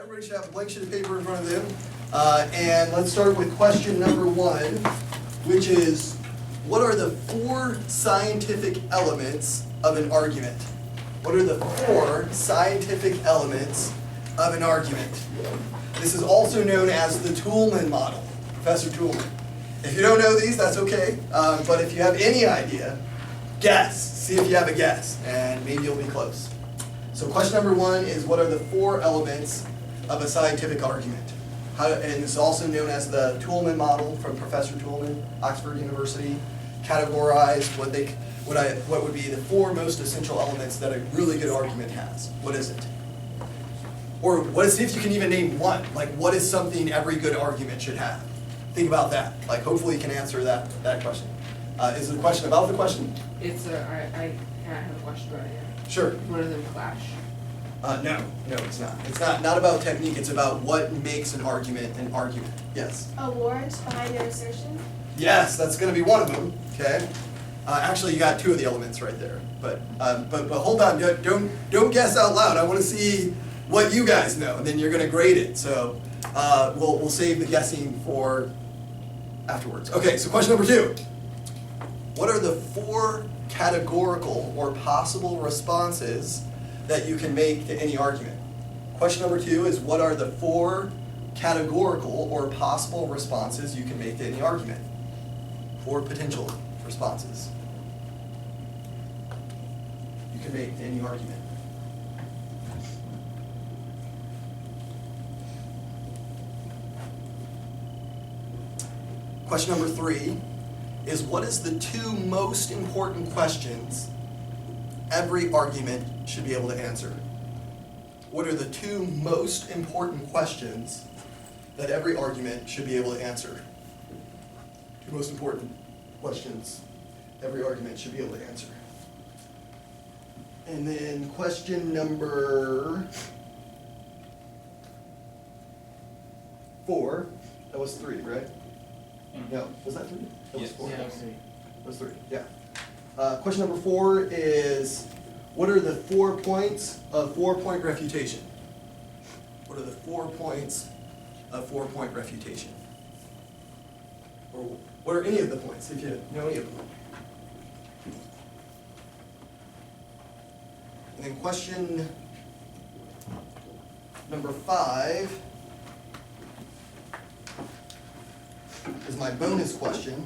everybody should have a blank sheet of paper in front of them. And let's start with question number 1, which is, what are the 4 scientific elements of an argument? What are the 4 scientific elements of an argument? This is also known as the Toulmin model, Professor Toulmin. If you don't know these, that's okay. But if you have any idea, guess. See if you have a guess, and maybe you'll be close. So question number 1 is, what are the 4 elements of a scientific argument? And this is also known as the Toulmin model from Professor Toulmin, Oxford University. Categorize what would be the 4 most essential elements that a really good argument has. What is it? Or see if you can even name one. Like, what is something every good argument should have? Think about that. Like, hopefully you can answer that question. Is it a question about the question? I have a question about it, yeah. Sure. One of them clash. No, it's not. It's not about technique, it's about what makes an argument an argument. Yes? A warrant behind their assertion? Yes, that's going to be one of them, okay? Actually, you got 2 of the elements right there. But hold on, don't guess out loud. I want to see what you guys know, and then you're going to grade it. So we'll save the guessing for afterwards. Okay, so question number 2. What are the 4 categorical or possible responses that you can make to any argument? Question number 2 is, what are the 4 categorical or possible responses you can make to any argument? 4 potential responses you can make to any argument. Question number 3 is, what is the 2 most important questions every argument should be able to answer? What are the 2 most important questions that every argument should be able to answer? 2 most important questions every argument should be able to answer. And then question number 4, that was 3, right? No, was that 3? That was 4. Yeah, that was 3. That was 3, yeah. Question number 4 is, what are the 4 points of 4-point refutation? What are the 4 points of 4-point refutation? Or what are any of the points, if you know any of them? And then question number 5 is my bonus question.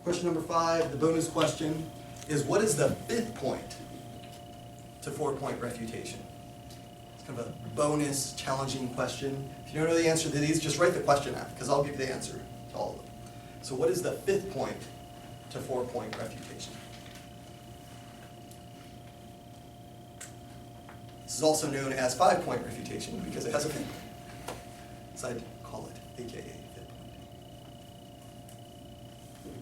Question number 5, the bonus question, is, what is the 5th point to 4-point refutation? It's kind of a bonus, challenging question. If you don't know the answer to these, just write the question out, because I'll give you the answer to all of them. So what is the 5th point to 4-point refutation? This is also known as 5-point refutation because it has a 5th point. So I'd call it AKA 5th point.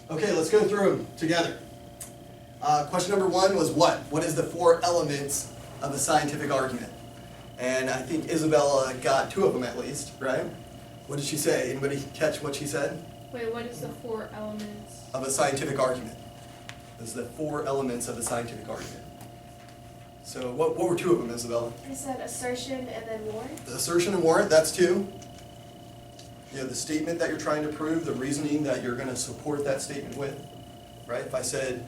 Okay, let's go through them together. Question number 1 was what? What is the 4 elements of a scientific argument? And I think Isabella got 2 of them at least, right? What did she say? Anybody catch what she said? Wait, what is the 4 elements? Of a scientific argument. This is the 4 elements of a scientific argument. So what were 2 of them, Isabella? I said assertion and then warrant. The assertion and warrant, that's 2. You know, the statement that you're trying to prove, the reasoning that you're going to support that statement with, right? If I said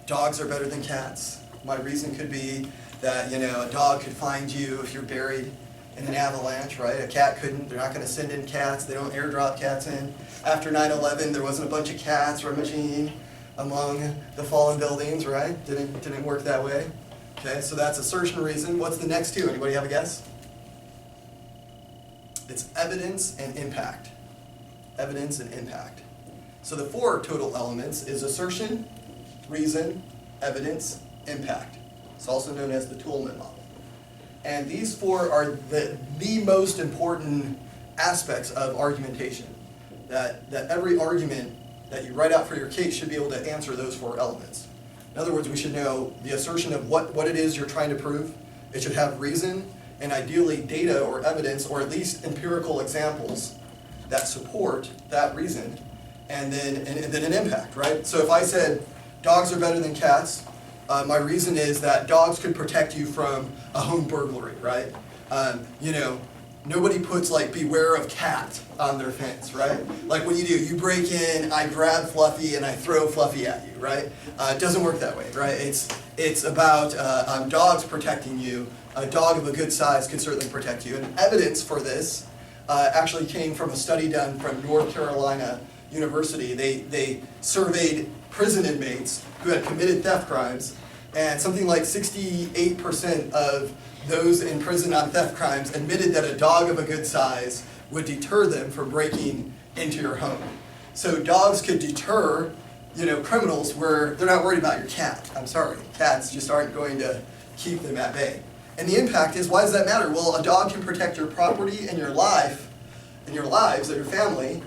dogs are better than cats, my reason could be that, you know, a dog could find you if you're buried in an avalanche, right? A cat couldn't. They're not going to send in cats. They don't airdrop cats in. After 9/11, there wasn't a bunch of cats rummaging among the fallen buildings, right? Didn't work that way. Okay, so that's assertion reason. What's the next 2? Anybody have a guess? It's evidence and impact. Evidence and impact. So the 4 total elements is assertion, reason, evidence, impact. It's also known as the Toulmin model. And these 4 are the most important aspects of argumentation. That every argument that you write out for your case should be able to answer those 4 elements. In other words, we should know the assertion of what it is you're trying to prove. It should have reason, and ideally data or evidence, or at least empirical examples that support that reason, and then an impact, right? So if I said dogs are better than cats, my reason is that dogs could protect you from a home burglary, right? You know, nobody puts like beware of cat on their fence, right? Like what you do, you break in, I grab Fluffy and I throw Fluffy at you, right? It doesn't work that way, right? It's about dogs protecting you. A dog of a good size could certainly protect you. And evidence for this actually came from a study done from North Carolina University. They surveyed prison inmates who had committed theft crimes, and something like 68% of those in prison on theft crimes admitted that a dog of a good size would deter them from breaking into your home. So dogs could deter, criminals where they're not worried about your cat. I'm sorry, cats just aren't going to keep them at bay. And the impact is, why does that matter? Well, a dog can protect your property and your life, and your lives of your family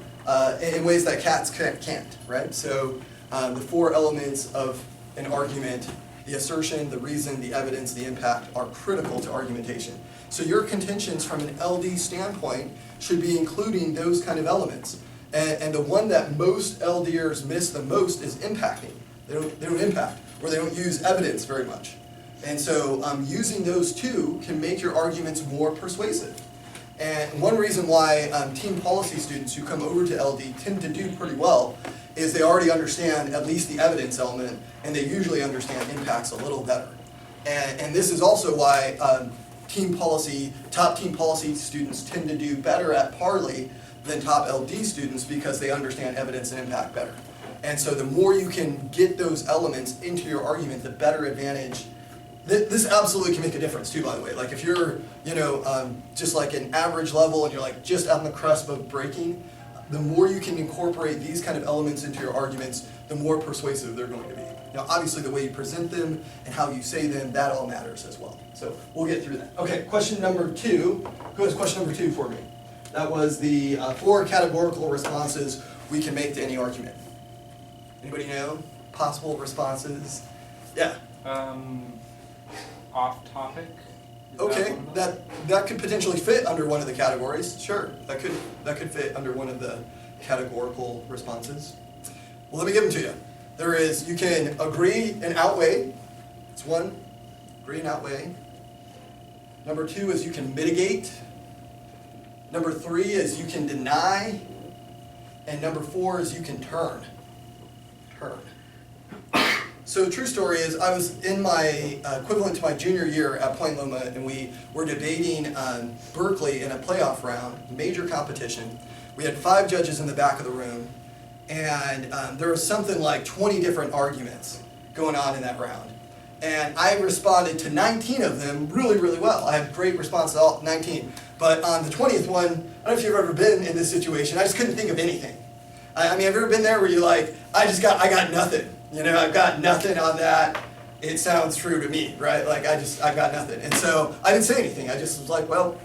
in ways that cats can't, right? So the four elements of an argument, the assertion, the reason, the evidence, the impact, are critical to argumentation. So your contentions from an LD standpoint should be including those kind of elements. And the one that most LDers miss the most is impacting. They don't impact, or they don't use evidence very much. And so using those two can make your arguments more persuasive. And one reason why team policy students who come over to LD tend to do pretty well is they already understand at least the evidence element, and they usually understand impacts a little better. And this is also why top team policy students tend to do better at Parley than top LD students, because they understand evidence and impact better. And so the more you can get those elements into your argument, the better advantage. This absolutely can make a difference too, by the way. Like if you're, just like an average level and you're like just on the cusp of breaking, the more you can incorporate these kind of elements into your arguments, the more persuasive they're going to be. Now, obviously the way you present them and how you say them, that all matters as well. So we'll get through that. Okay, question number 2. Who has question number 2 for me? That was the 4 categorical responses we can make to any argument. Anybody know? Possible responses? Yeah. Off topic. Okay, that could potentially fit under one of the categories. Sure, that could fit under one of the categorical responses. Well, let me give them to you. There is, you can agree and outweigh. That's one. Agree and outweigh. Number 2 is you can mitigate. Number 3 is you can deny. And number 4 is you can turn. So true story is, I was in my equivalent to my junior year at Point Loma, and we were debating Berkeley in a playoff round, major competition. We had 5 judges in the back of the room, and there was something like 20 different arguments going on in that round. And I responded to 19 of them really, really well. I had great response to all 19. But on the 20th one, I don't know if you've ever been in this situation, I just couldn't think of anything. I mean, have you ever been there where you're like, I got nothing. I've got nothing on that. It sounds true to me, right? Like I've got nothing. And so I didn't say anything. I just was like, well,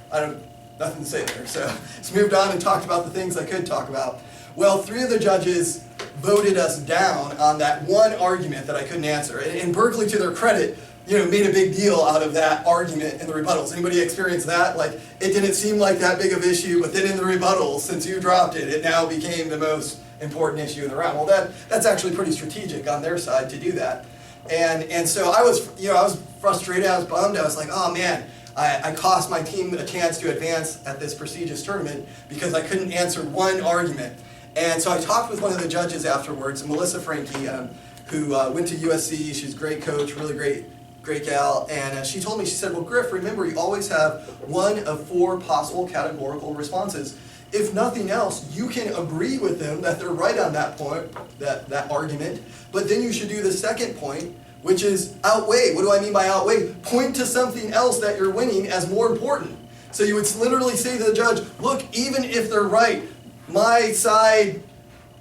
nothing to say there. So just moved on and talked about the things I could talk about. Well, 3 of the judges voted us down on that one argument that I couldn't answer. And Berkeley, to their credit, made a big deal out of that argument in the rebuttals. Anybody experience that? Like, it didn't seem like that big of an issue, but then in the rebuttals, since you dropped it, it now became the most important issue in the round. Well, that's actually pretty strategic on their side to do that. And so I was frustrated, I was bummed, I was like, oh man, I cost my team a chance to advance at this prestigious tournament because I couldn't answer one argument. And so I talked with one of the judges afterwards, Melissa Frankie, who went to USC. She's a great coach, really great gal. And she told me, she said, well, Griff, remember, you always have one of 4 possible categorical responses. If nothing else, you can agree with them that they're right on that point, that argument, but then you should do the second point, which is outweigh. What do I mean by outweigh? Point to something else that you're winning as more important. So you would literally say to the judge, look, even if they're right, my side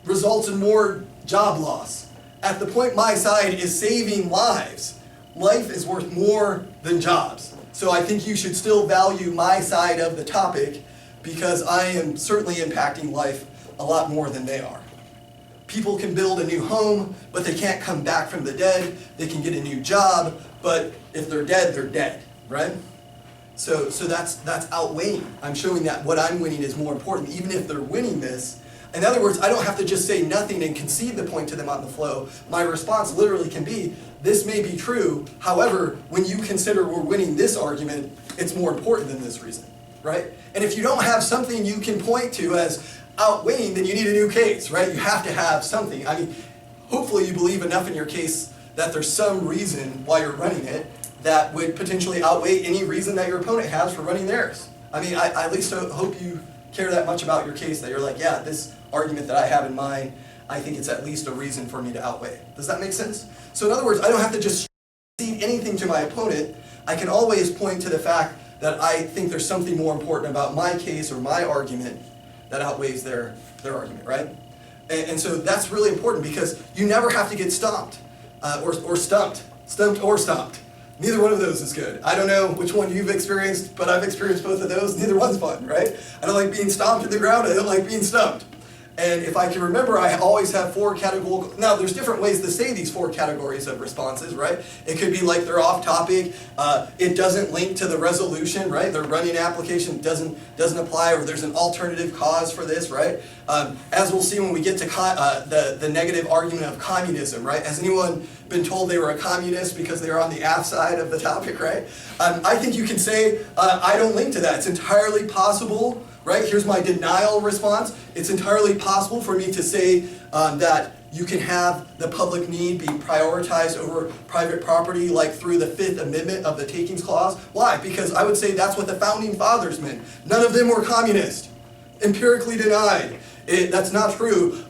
results in more job loss. At the point my side is saving lives, life is worth more than jobs. So I think you should still value my side of the topic, because I am certainly impacting life a lot more than they are. People can build a new home, but they can't come back from the dead. They can get a new job, but if they're dead, right? So that's outweighing. I'm showing that what I'm winning is more important, even if they're winning this. In other words, I don't have to just say nothing and concede the point to them on the flow. My response literally can be, this may be true, however, when you consider we're winning this argument, it's more important than this reason, right? And if you don't have something you can point to as outweighing, then you need a new case, right? You have to have something. I mean, hopefully you believe enough in your case that there's some reason why you're running it that would potentially outweigh any reason that your opponent has for running theirs. I mean, I at least hope you care that much about your case that you're like, yeah, this argument that I have in mind, I think it's at least a reason for me to outweigh. Does that make sense? So in other words, I don't have to just cede anything to my opponent. I can always point to the fact that I think there's something more important about my case or my argument that outweighs their argument, right? And so that's really important because you never have to get stumped or stumped or stomped. Neither one of those is good. I don't know which one you've experienced, but I've experienced both of those. Neither one's fun, right? I don't like being stomped in the ground. I don't like being stumped. And if I can remember, I always have 4 categorical. Now, there's different ways to say these 4 categories of responses, right? It could be like they're off topic. It doesn't link to the resolution, right? Their running application doesn't apply, or there's an alternative cause for this, right? As we'll see when we get to the negative argument of communism, right? Has anyone been told they were a communist because they were on the aft side of the topic, right? I think you can say, I don't link to that. It's entirely possible. Right? Here's my denial response. It's entirely possible for me to say that you can have the public need be prioritized over private property, like through the 5th Amendment of the Takings Clause. Why? Because I would say that's what the Founding Fathers meant. None of them were communist. Empirically denied. That's not true.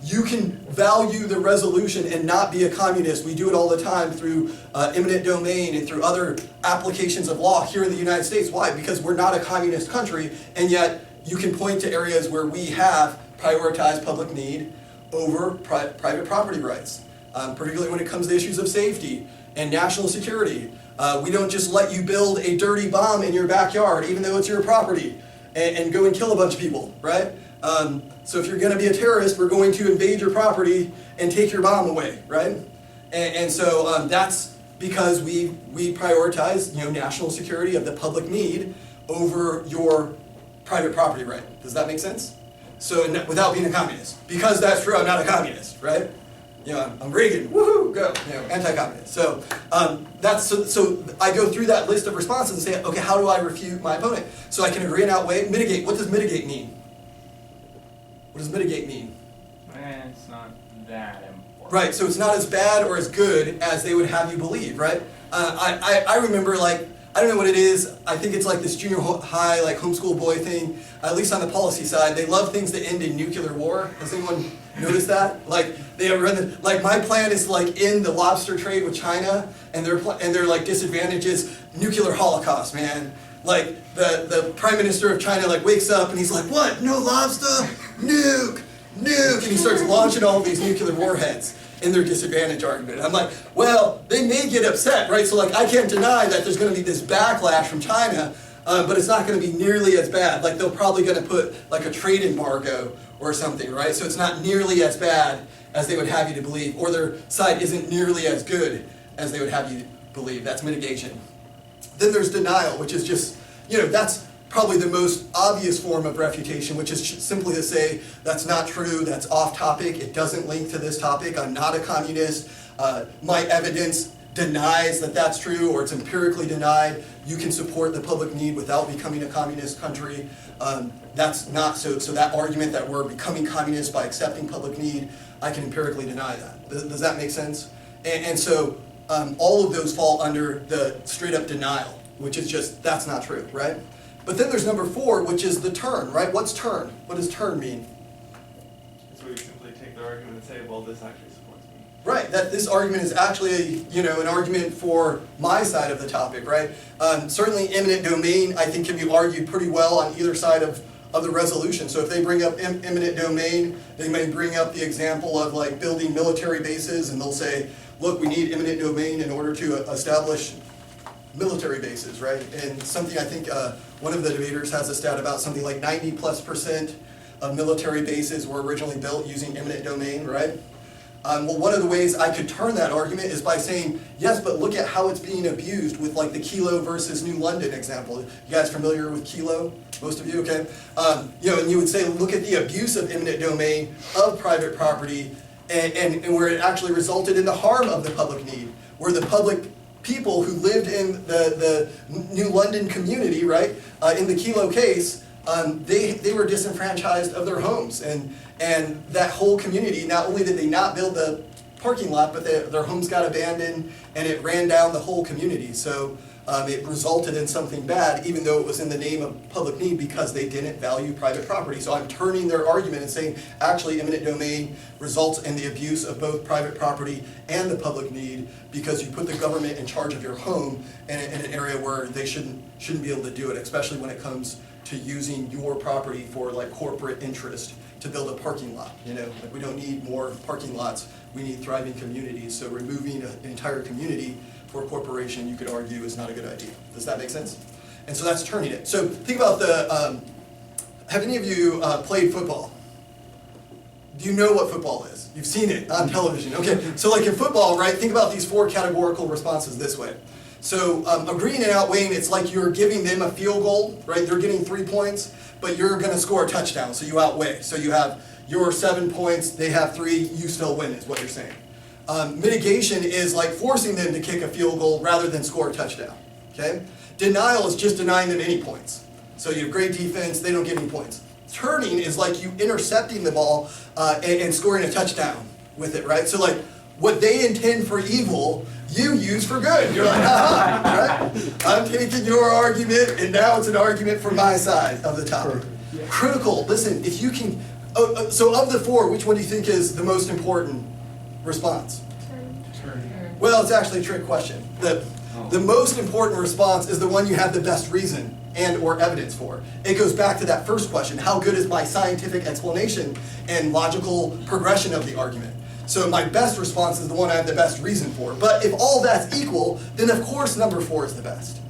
You can value the resolution and not be a communist. We do it all the time through eminent domain and through other applications of law here in the United States. Why? Because we're not a communist country, and yet you can point to areas where we have prioritized public need over private property rights, particularly when it comes to issues of safety and national security. We don't just let you build a dirty bomb in your backyard, even though it's your property, and go and kill a bunch of people, right? So if you're going to be a terrorist, we're going to invade your property and take your bomb away, right? And so that's because we prioritize, national security of the public need over your private property right. Does that make sense? So without being a communist, because that's true, I'm not a communist, right? I'm Reagan, woohoo, go, anti-communist. So so I go through that list of responses and say, okay, how do I refute my opponent? So I can agree and outweigh. Mitigate. What does mitigate mean? What does mitigate mean? It's not that important. Right, so it's not as bad or as good as they would have you believe, right? I remember, I don't know what it is. I think it's like this junior high, homeschool boy thing. At least on the policy side, they love things that end in nuclear war. Has anyone noticed that? My plan is end the lobster trade with China, and their disadvantages, nuclear holocaust, man. The prime minister of China wakes up and he's like, what? No lobster? Nuke! And he starts launching all of these nuclear warheads in their disadvantage argument. I'm like, well, they may get upset, right? So I can't deny that there's going to be this backlash from China, but it's not going to be nearly as bad. They're probably going to put a trade embargo or something, right? So it's not nearly as bad as they would have you to believe, or their side isn't nearly as good as they would have you believe. That's mitigation. Then there's denial, which is just, that's probably the most obvious form of refutation, which is simply to say, that's not true, that's off topic, it doesn't link to this topic, I'm not a communist, my evidence denies that that's true, or it's empirically denied, you can support the public need without becoming a communist country. That's not so that argument that we're becoming communist by accepting public need, I can empirically deny that. Does that make sense? And so all of those fall under the straight up denial, which is just, that's not true, right? But then there's number 4, which is the turn, right? What's turn? What does turn mean? It's where you simply take the argument and say, well, this actually supports me. Right, that this argument is actually, an argument for my side of the topic, right? Certainly eminent domain, I think, can be argued pretty well on either side of the resolution. So if they bring up eminent domain, they may bring up the example of building military bases, and they'll say, look, we need eminent domain in order to establish military bases, right? And something I think one of the debaters has a stat about something like 90+% of military bases were originally built using eminent domain, right? Well, one of the ways I could turn that argument is by saying, yes, but look at how it's being abused with like the Kilo versus New London example. You guys familiar with Kilo? Most of you, okay? And you would say, look at the abuse of eminent domain of private property and where it actually resulted in the harm of the public need, where the public people who lived in the New London community, right, in the Kilo case, they were disenfranchised of their homes, and that whole community, not only did they not build the parking lot, but their homes got abandoned, and it ran down the whole community. So it resulted in something bad, even though it was in the name of public need, because they didn't value private property. So I'm turning their argument and saying, actually, eminent domain results in the abuse of both private property and the public need, because you put the government in charge of your home in an area where they shouldn't be able to do it, especially when it comes to using your property for like corporate interest to build a parking lot. Like we don't need more parking lots, we need thriving communities. So removing an entire community for a corporation, you could argue, is not a good idea. Does that make sense? And so that's turning it. So think about have any of you played football? Do you know what football is? You've seen it on television. Okay, so like in football, right, think about these 4 categorical responses this way. So agreeing and outweighing, it's like you're giving them a field goal, right? They're getting 3 points, but you're going to score a touchdown, so you outweigh. So you have your 7 points, they have 3, you still win, is what you're saying. Mitigation is like forcing them to kick a field goal rather than score a touchdown, okay? Denial is just denying them any points. So you have great defense, they don't get any points. Turning is like you intercepting the ball and scoring a touchdown with it, right? So like what they intend for evil, you use for good. You're like, haha, right? I'm taking your argument, and now it's an argument for my side of the topic. Yeah. Critical, listen, if you can, so of the 4, which one do you think is the most important response? Turn. Well, it's actually a trick question. The most important response is the one you have the best reason and or evidence for. It goes back to that first question, how good is my scientific explanation and logical progression of the argument? So my best response is the one I have the best reason for. But if all that's equal, then of course number 4 is the best.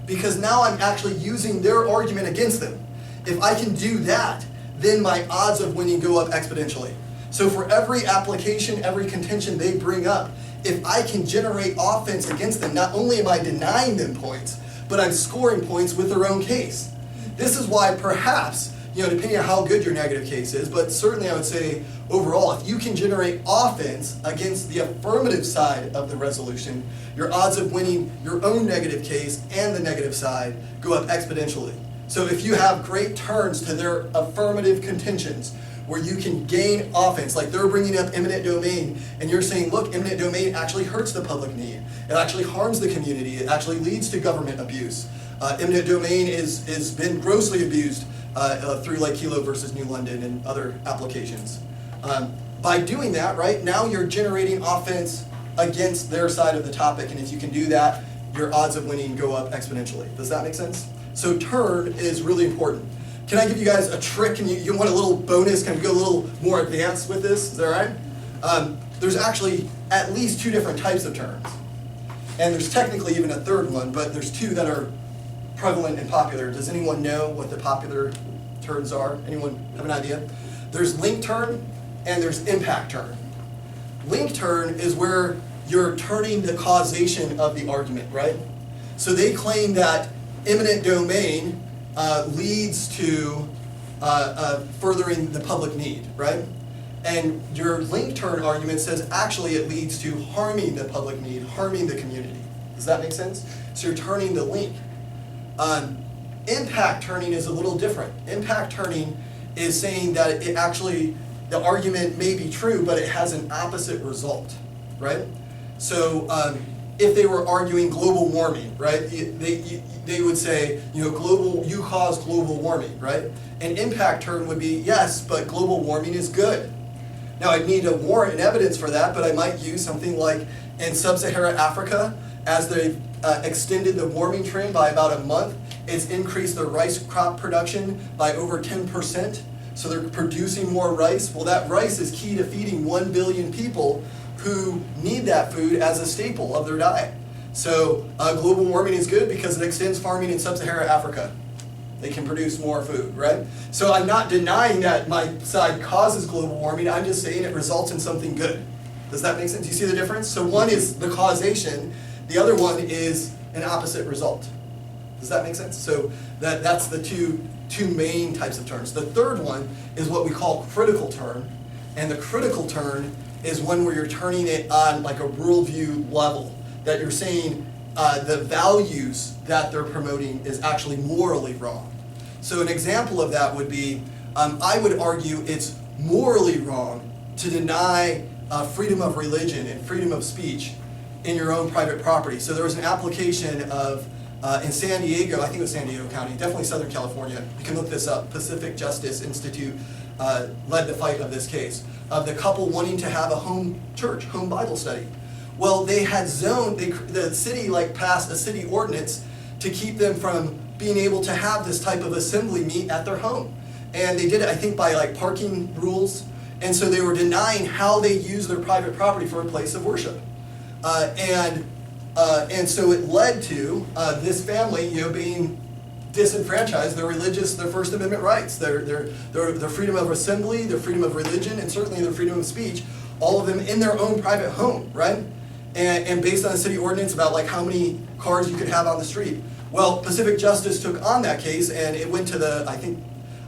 Because now I'm actually using their argument against them. If I can do that, then my odds of winning go up exponentially. So for every application, every contention they bring up, if I can generate offense against them, not only am I denying them points, but I'm scoring points with their own case. This is why perhaps, depending on how good your negative case is, but certainly I would say overall, if you can generate offense against the affirmative side of the resolution, your odds of winning your own negative case and the negative side go up exponentially. So if you have great turns to their affirmative contentions, where you can gain offense, like they're bringing up eminent domain, and you're saying, look, eminent domain actually hurts the public need. It actually harms the community. It actually leads to government abuse. Eminent domain is been grossly abused through like Kilo versus New London and other applications. By doing that, right, now you're generating offense against their side of the topic, and if you can do that, your odds of winning go up exponentially. Does that make sense? So turn is really important. Can I give you guys a trick? Can you want a little bonus? Can we go a little more advanced with this? Is that all right? There's actually at least 2 different types of turns. And there's technically even a third one, but there's 2 that are prevalent and popular. Does anyone know what the popular turns are? Anyone have an idea? There's link turn and there's impact turn. Link turn is where you're turning the causation of the argument, right? So they claim that eminent domain leads to furthering the public need, right? And your link turn argument says actually it leads to harming the public need, harming the community. Does that make sense? So you're turning the link. Impact turning is a little different. Impact turning is saying that it actually, the argument may be true, but it has an opposite result, right? So if they were arguing global warming, right, they would say, you cause global warming, right? An impact turn would be, yes, but global warming is good. Now I'd need a warrant and evidence for that, but I might use something like in sub-Saharan Africa, as they've extended the warming trend by about a month, it's increased their rice crop production by over 10%. So they're producing more rice. Well, that rice is key to feeding 1 billion people who need that food as a staple of their diet. So global warming is good because it extends farming in sub-Saharan Africa. They can produce more food, right? So I'm not denying that my side causes global warming, I'm just saying it results in something good. Does that make sense? Do you see the difference? So one is the causation, the other one is an opposite result. Does that make sense? So that's the two main types of turns. The third one is what we call critical turn, and the critical turn is one where you're turning it on like a worldview level, that you're saying the values that they're promoting is actually morally wrong. So an example of that would be, I would argue it's morally wrong to deny freedom of religion and freedom of speech in your own private property. So there was an application of, in San Diego, I think it was San Diego County, definitely Southern California, you can look this up, Pacific Justice Institute led the fight of this case, of the couple wanting to have a home church, home Bible study. Well, they had zoned, the city passed a city ordinance to keep them from being able to have this type of assembly meet at their home. And they did it, I think, by parking rules. And so they were denying how they use their private property for a place of worship. And so it led to this family, being disenfranchised their First Amendment rights, their freedom of assembly, their freedom of religion, and certainly their freedom of speech, all of them in their own private home, right? And based on the city ordinance about how many cars you could have on the street. Well, Pacific Justice took on that case, and it went to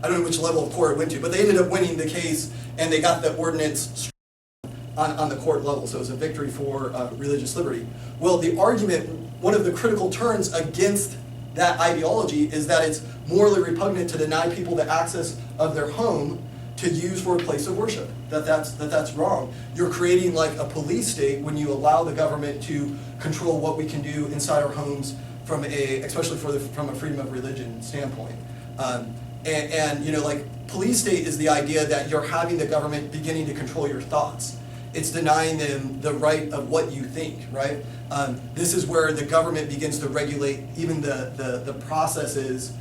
I don't know which level of court it went to, but they ended up winning the case, and they got the ordinance on the court level, so it was a victory for religious liberty. Well, the argument, one of the critical turns against that ideology is that it's morally repugnant to deny people the access of their home to use for a place of worship. That's wrong. You're creating a police state when you allow the government to control what we can do inside our homes especially from a freedom of religion standpoint. Police state is the idea that you're having the government beginning to control your thoughts. It's denying them the right of what you think, right? This is where the government begins to regulate even the processes,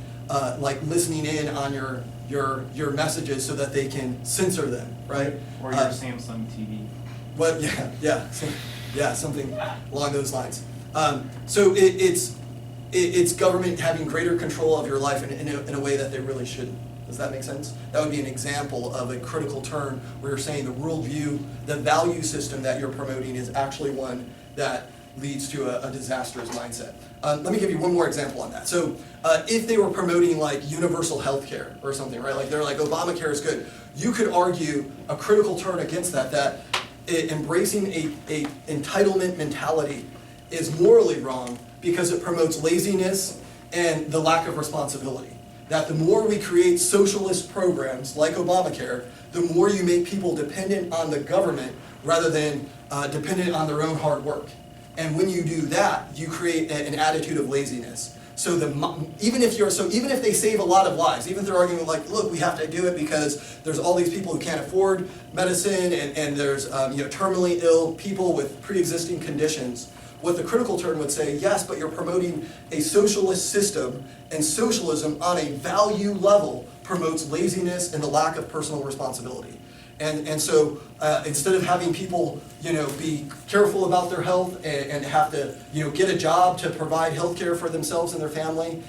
listening in on your messages so that they can censor them, right? Or your Samsung TV. Well, yeah, something along those lines. So it's government having greater control of your life in a way that they really shouldn't. Does that make sense? That would be an example of a critical turn where you're saying the worldview, the value system that you're promoting is actually one that leads to a disastrous mindset. Let me give you one more example on that. So if they were promoting universal health care or something, right? They're Obamacare is good. You could argue a critical turn against that embracing a entitlement mentality is morally wrong because it promotes laziness and the lack of responsibility. That the more we create socialist programs like Obamacare, the more you make people dependent on the government rather than dependent on their own hard work. And when you do that, you create an attitude of laziness. So even if they save a lot of lives, even if they're arguing look, we have to do it because there's all these people who can't afford medicine and there's terminally ill people with pre-existing conditions. What the critical turn would say, yes, but you're promoting a socialist system, and socialism on a value level promotes laziness and the lack of personal responsibility. And so instead of having people be careful about their health and have to get a job to provide health care for themselves and their family,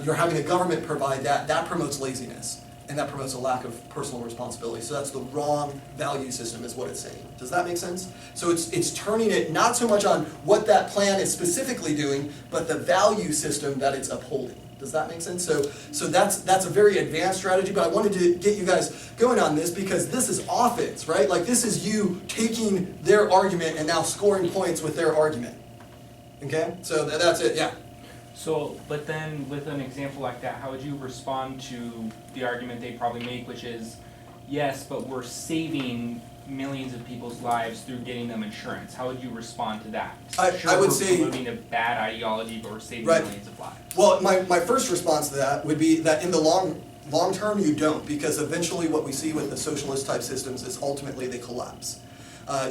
you're having the government provide that. That promotes laziness. And that promotes a lack of personal responsibility. So that's the wrong value system is what it's saying. Does that make sense? So it's turning it not so much on what that plan is specifically doing, but the value system that it's upholding. Does that make sense? So that's a very advanced strategy, but I wanted to get you guys going on this because this is offense, right? This is you taking their argument and now scoring points with their argument. Okay? So that's it, yeah. So, but then with an example like that, how would you respond to the argument they probably make, which is, yes, but we're saving millions of people's lives through getting them insurance? How would you respond to that? I would say, we're promoting a bad ideology, but we're saving right. Millions of lives. Well, my first response to that would be that in the long term you don't, because eventually what we see with the socialist type systems is ultimately they collapse.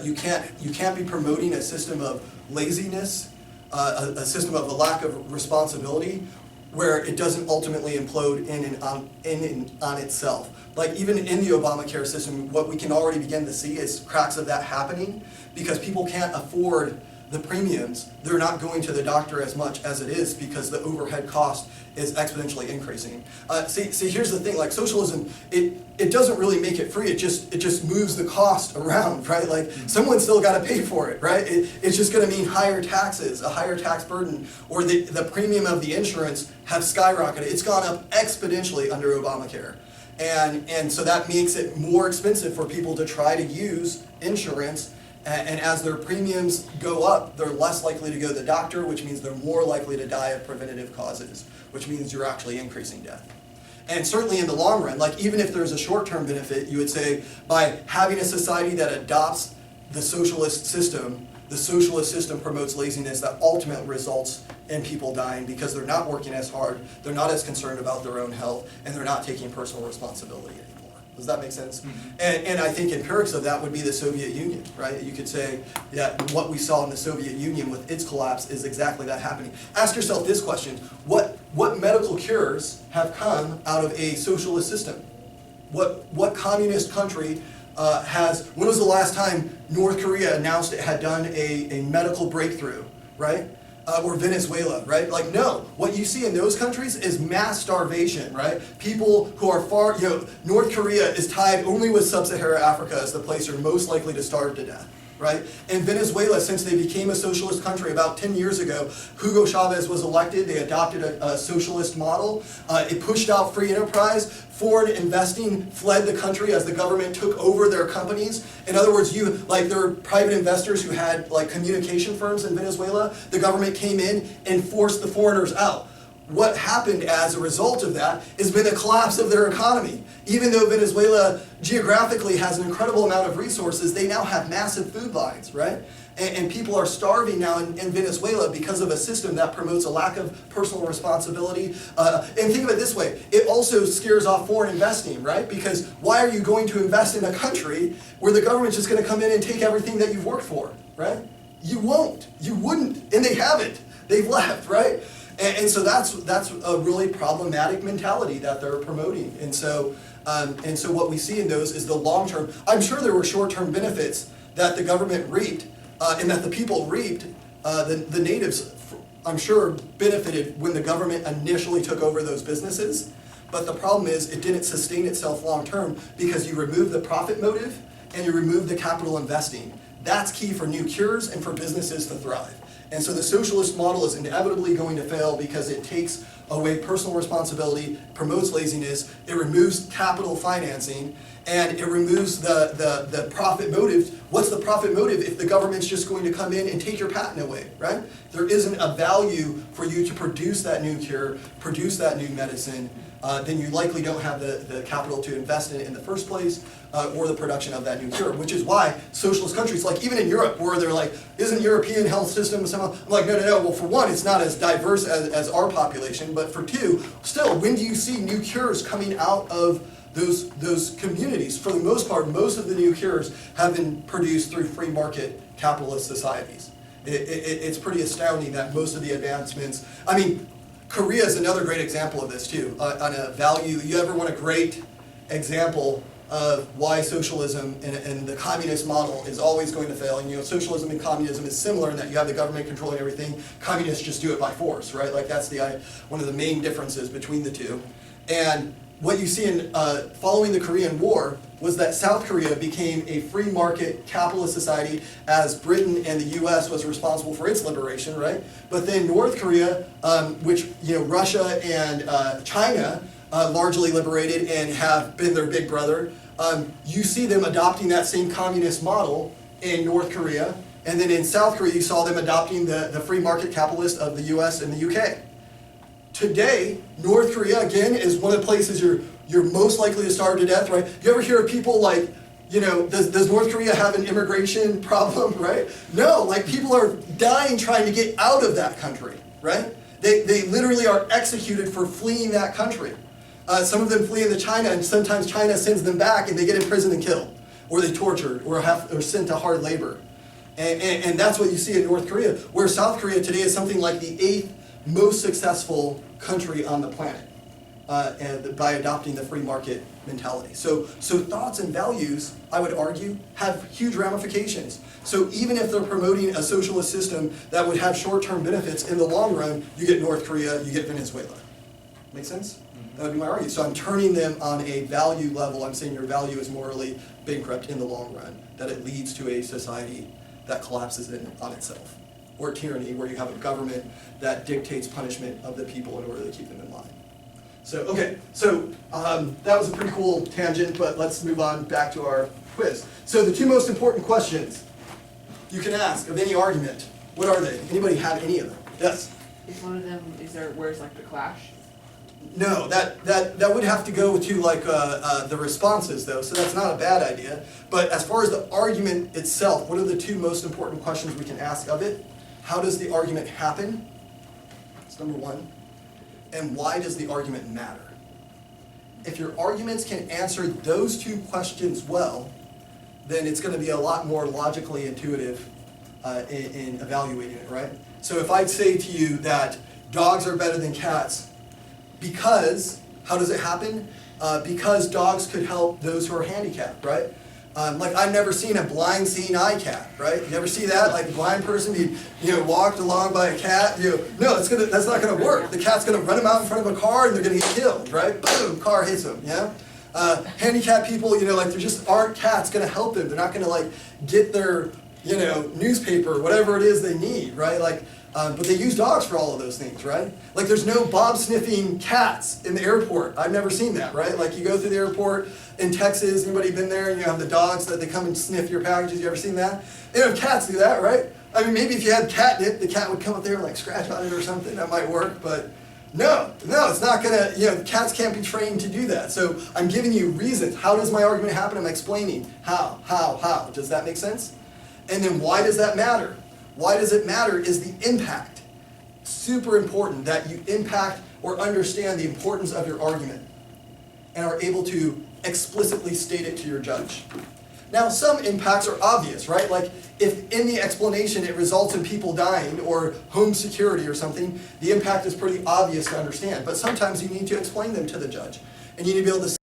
You can't be promoting a system of laziness, a system of a lack of responsibility, where it doesn't ultimately implode in and on itself. Even in the Obamacare system, what we can already begin to see is cracks of that happening because people can't afford the premiums, they're not going to the doctor as much as it is because the overhead cost is exponentially increasing. See, here's the thing, like socialism, it doesn't really make it free, it just moves the cost around, right? Like, someone's still gotta pay for it, right? It's just gonna mean higher taxes, a higher tax burden, or the premium of the insurance have skyrocketed. It's gone up exponentially under Obamacare. And so that makes it more expensive for people to try to use insurance. And as their premiums go up, they're less likely to go to the doctor, which means they're more likely to die of preventative causes, which means you're actually increasing death. And certainly in the long run, like even if there's a short-term benefit, you would say by having a society that adopts the socialist system promotes laziness that ultimately results in people dying because they're not working as hard, they're not as concerned about their own health, and they're not taking personal responsibility anymore. Does that make sense? Mm-hmm. And I think empirics of that would be the Soviet Union, right? You could say that what we saw in the Soviet Union with its collapse is exactly that happening. Ask yourself this question: what medical cures have come out of a socialist system? What communist country when was the last time North Korea announced it had done a medical breakthrough, right? Or Venezuela, right? Like, no. What you see in those countries is mass starvation, right? People who are North Korea is tied only with sub-Saharan Africa as the place you're most likely to starve to death, right? In Venezuela, since they became a socialist country about 10 years ago, Hugo Chavez was elected, they adopted a socialist model. It pushed out free enterprise. Foreign investing fled the country as the government took over their companies. In other words, there were private investors who had like communication firms in Venezuela. The government came in and forced the foreigners out. What happened as a result of that has been a collapse of their economy. Even though Venezuela geographically has an incredible amount of resources, they now have massive food lines, right? And people are starving now in Venezuela because of a system that promotes a lack of personal responsibility. And think of it this way, it also scares off foreign investing, right? Because why are you going to invest in a country where the government's just going to come in and take everything that you've worked for, right? You won't, you wouldn't, and they haven't. They've left, right? And so that's a really problematic mentality that they're promoting. And so what we see in those is the long term. I'm sure there were short-term benefits that the government reaped and that the people reaped. The natives, I'm sure, benefited when the government initially took over those businesses. But the problem is it didn't sustain itself long term because you remove the profit motive and you remove the capital investing. That's key for new cures and for businesses to thrive. And so the socialist model is inevitably going to fail because it takes away personal responsibility, promotes laziness, it removes capital financing, and it removes the profit motive. What's the profit motive if the government's just going to come in and take your patent away, right? There isn't a value for you to produce that new cure, produce that new medicine, then you likely don't have the capital to invest in it in the first place, or the production of that new cure, which is why socialist countries, like even in Europe, where they're like, isn't European health system somehow? I'm like, no. Well, for one, it's not as diverse as our population, but for two, still, when do you see new cures coming out of those communities? For the most part, most of the new cures have been produced through free market capitalist societies. It's pretty astounding that most of the advancements, I mean, Korea is another great example of this too. On a value, you ever want a great example of why socialism and the communist model is always going to fail. And socialism and communism is similar in that you have the government controlling everything. Communists just do it by force, right? Like that's one of the main differences between the two. And what you see in following the Korean War was that South Korea became a free market capitalist society as Britain and the US was responsible for its liberation, right? But then North Korea, which Russia and China largely liberated and have been their big brother, you see them adopting that same communist model in North Korea, and then in South Korea you saw them adopting the free market capitalist of the US and the UK. Today, North Korea, again, is one of the places you're most likely to starve to death, right? You ever hear of people like, does North Korea have an immigration problem, right? No, like people are dying trying to get out of that country, right? They literally are executed for fleeing that country. Some of them flee into China, and sometimes China sends them back and they get imprisoned and killed, or they tortured, or sent to hard labor. And that's what you see in North Korea, where South Korea today is something like the 8th most successful country on the planet. and by adopting the free market mentality. So thoughts and values, I would argue, have huge ramifications. So even if they're promoting a socialist system that would have short-term benefits, in the long run, you get North Korea, you get Venezuela. Make sense? That would be my argument. So I'm turning them on a value level. I'm saying your value is morally bankrupt in the long run, that it leads to a society that collapses in on itself. Or tyranny, where you have a government that dictates punishment of the people in order to keep them in line. So, okay, so that was a pretty cool tangent, but let's move on back to our quiz. So the two most important questions you can ask of any argument, what are they? Anybody have any of them? Yes? Is one of them, where's like the clash? No, that would have to go to like the responses though, so that's not a bad idea. But as far as the argument itself, what are the two most important questions we can ask of it? How does the argument happen? That's number one. And why does the argument matter? If your arguments can answer those two questions well, then it's going to be a lot more logically intuitive in evaluating it, right? So if I say to you that dogs are better than cats, because, how does it happen? Because dogs could help those who are handicapped, right? Like I've never seen a blind seeing eye cat, right? You ever see that? Like a blind person be, walked along by a cat? No, that's not gonna work. The cat's gonna run them out in front of a car and they're gonna get killed, right? Boom, car hits them, yeah? Handicapped people, like there just aren't cats gonna help them. They're not gonna like get their, newspaper, whatever it is they need, right? But they use dogs for all of those things, right? Like there's no Bob sniffing cats in the airport. I've never seen that, right? Like you go through the airport in Texas, anybody been there, and you have the dogs that they come and sniff your packages, you ever seen that? Cats do that, right? I mean, maybe if you had catnip, the cat would come up there and like scratch on it or something, that might work, but no, it's not gonna, cats can't be trained to do that. So I'm giving you reasons. How does my argument happen? I'm explaining how. Does that make sense? And then why does that matter? Why does it matter is the impact. Super important that you impact or understand the importance of your argument and are able to explicitly state it to your judge. Now, some impacts are obvious, right? Like if in the explanation it results in people dying or home security or something, the impact is pretty obvious to understand. But sometimes you need to explain them to the judge. And you need to be able to say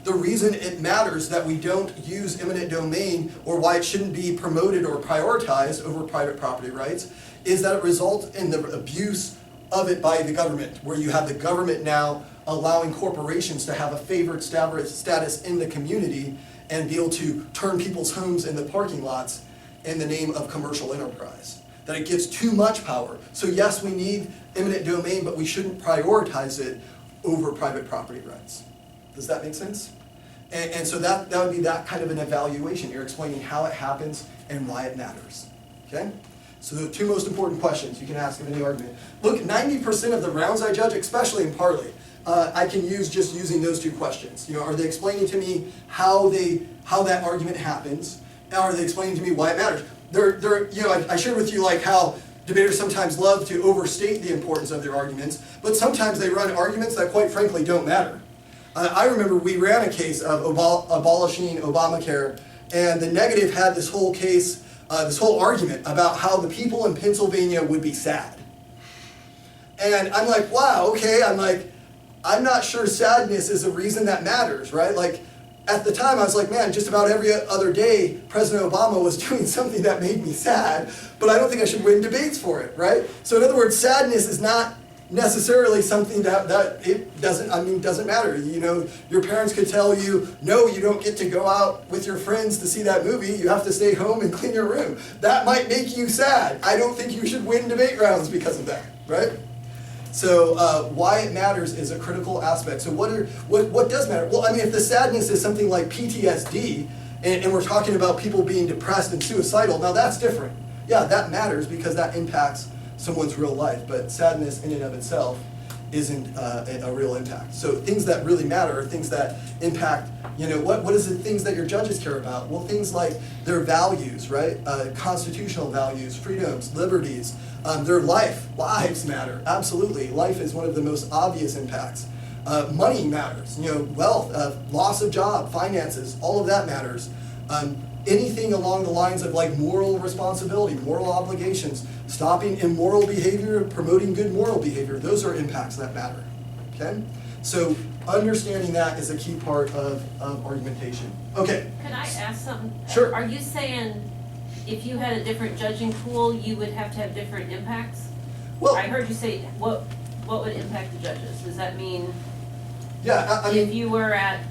the reason it matters that we don't use eminent domain or why it shouldn't be promoted or prioritized over private property rights is that it results in the abuse of it by the government, where you have the government now allowing corporations to have a favored status in the community and be able to turn people's homes into parking lots in the name of commercial enterprise. That it gives too much power. So yes, we need eminent domain, but we shouldn't prioritize it over private property rights. Does that make sense? And so that would be that kind of an evaluation. You're explaining how it happens and why it matters. Okay? So the two most important questions you can ask of any argument. Look, 90% of the rounds I judge, especially in Parley, I can use just using those two questions. Are they explaining to me how that argument happens? Are they explaining to me why it matters? I shared with you like how debaters sometimes love to overstate the importance of their arguments, but sometimes they run arguments that quite frankly don't matter. I remember we ran a case of abolishing Obamacare, and the negative had this whole case, this whole argument about how the people in Pennsylvania would be sad. And I'm like, wow, okay, I'm not sure sadness is a reason that matters, right? Like, at the time I was like, man, just about every other day President Obama was doing something that made me sad, but I don't think I should win debates for it, right? So in other words, sadness is not necessarily something that it doesn't matter. Your parents could tell you, no, you don't get to go out with your friends to see that movie, you have to stay home and clean your room. That might make you sad. I don't think you should win debate rounds because of that, right? So why it matters is a critical aspect. So what does matter? Well, if the sadness is something like PTSD, and we're talking about people being depressed and suicidal, now that's different. Yeah, that matters because that impacts someone's real life, but sadness in and of itself isn't a real impact. So things that really matter are things that impact, what is the things that your judges care about? Well, things like their values, right? Constitutional values, freedoms, liberties, their lives matter, absolutely. Life is one of the most obvious impacts. Money matters, wealth, loss of job, finances, all of that matters. Anything along the lines of like moral responsibility, moral obligations, stopping immoral behavior, promoting good moral behavior, those are impacts that matter, okay? So understanding that is a key part of argumentation. Okay, Could I ask something? Sure. Are you saying if you had a different judging pool, you would have to have different impacts? well, I heard you say, what would impact the judges? Does that mean yeah, I if mean, you were at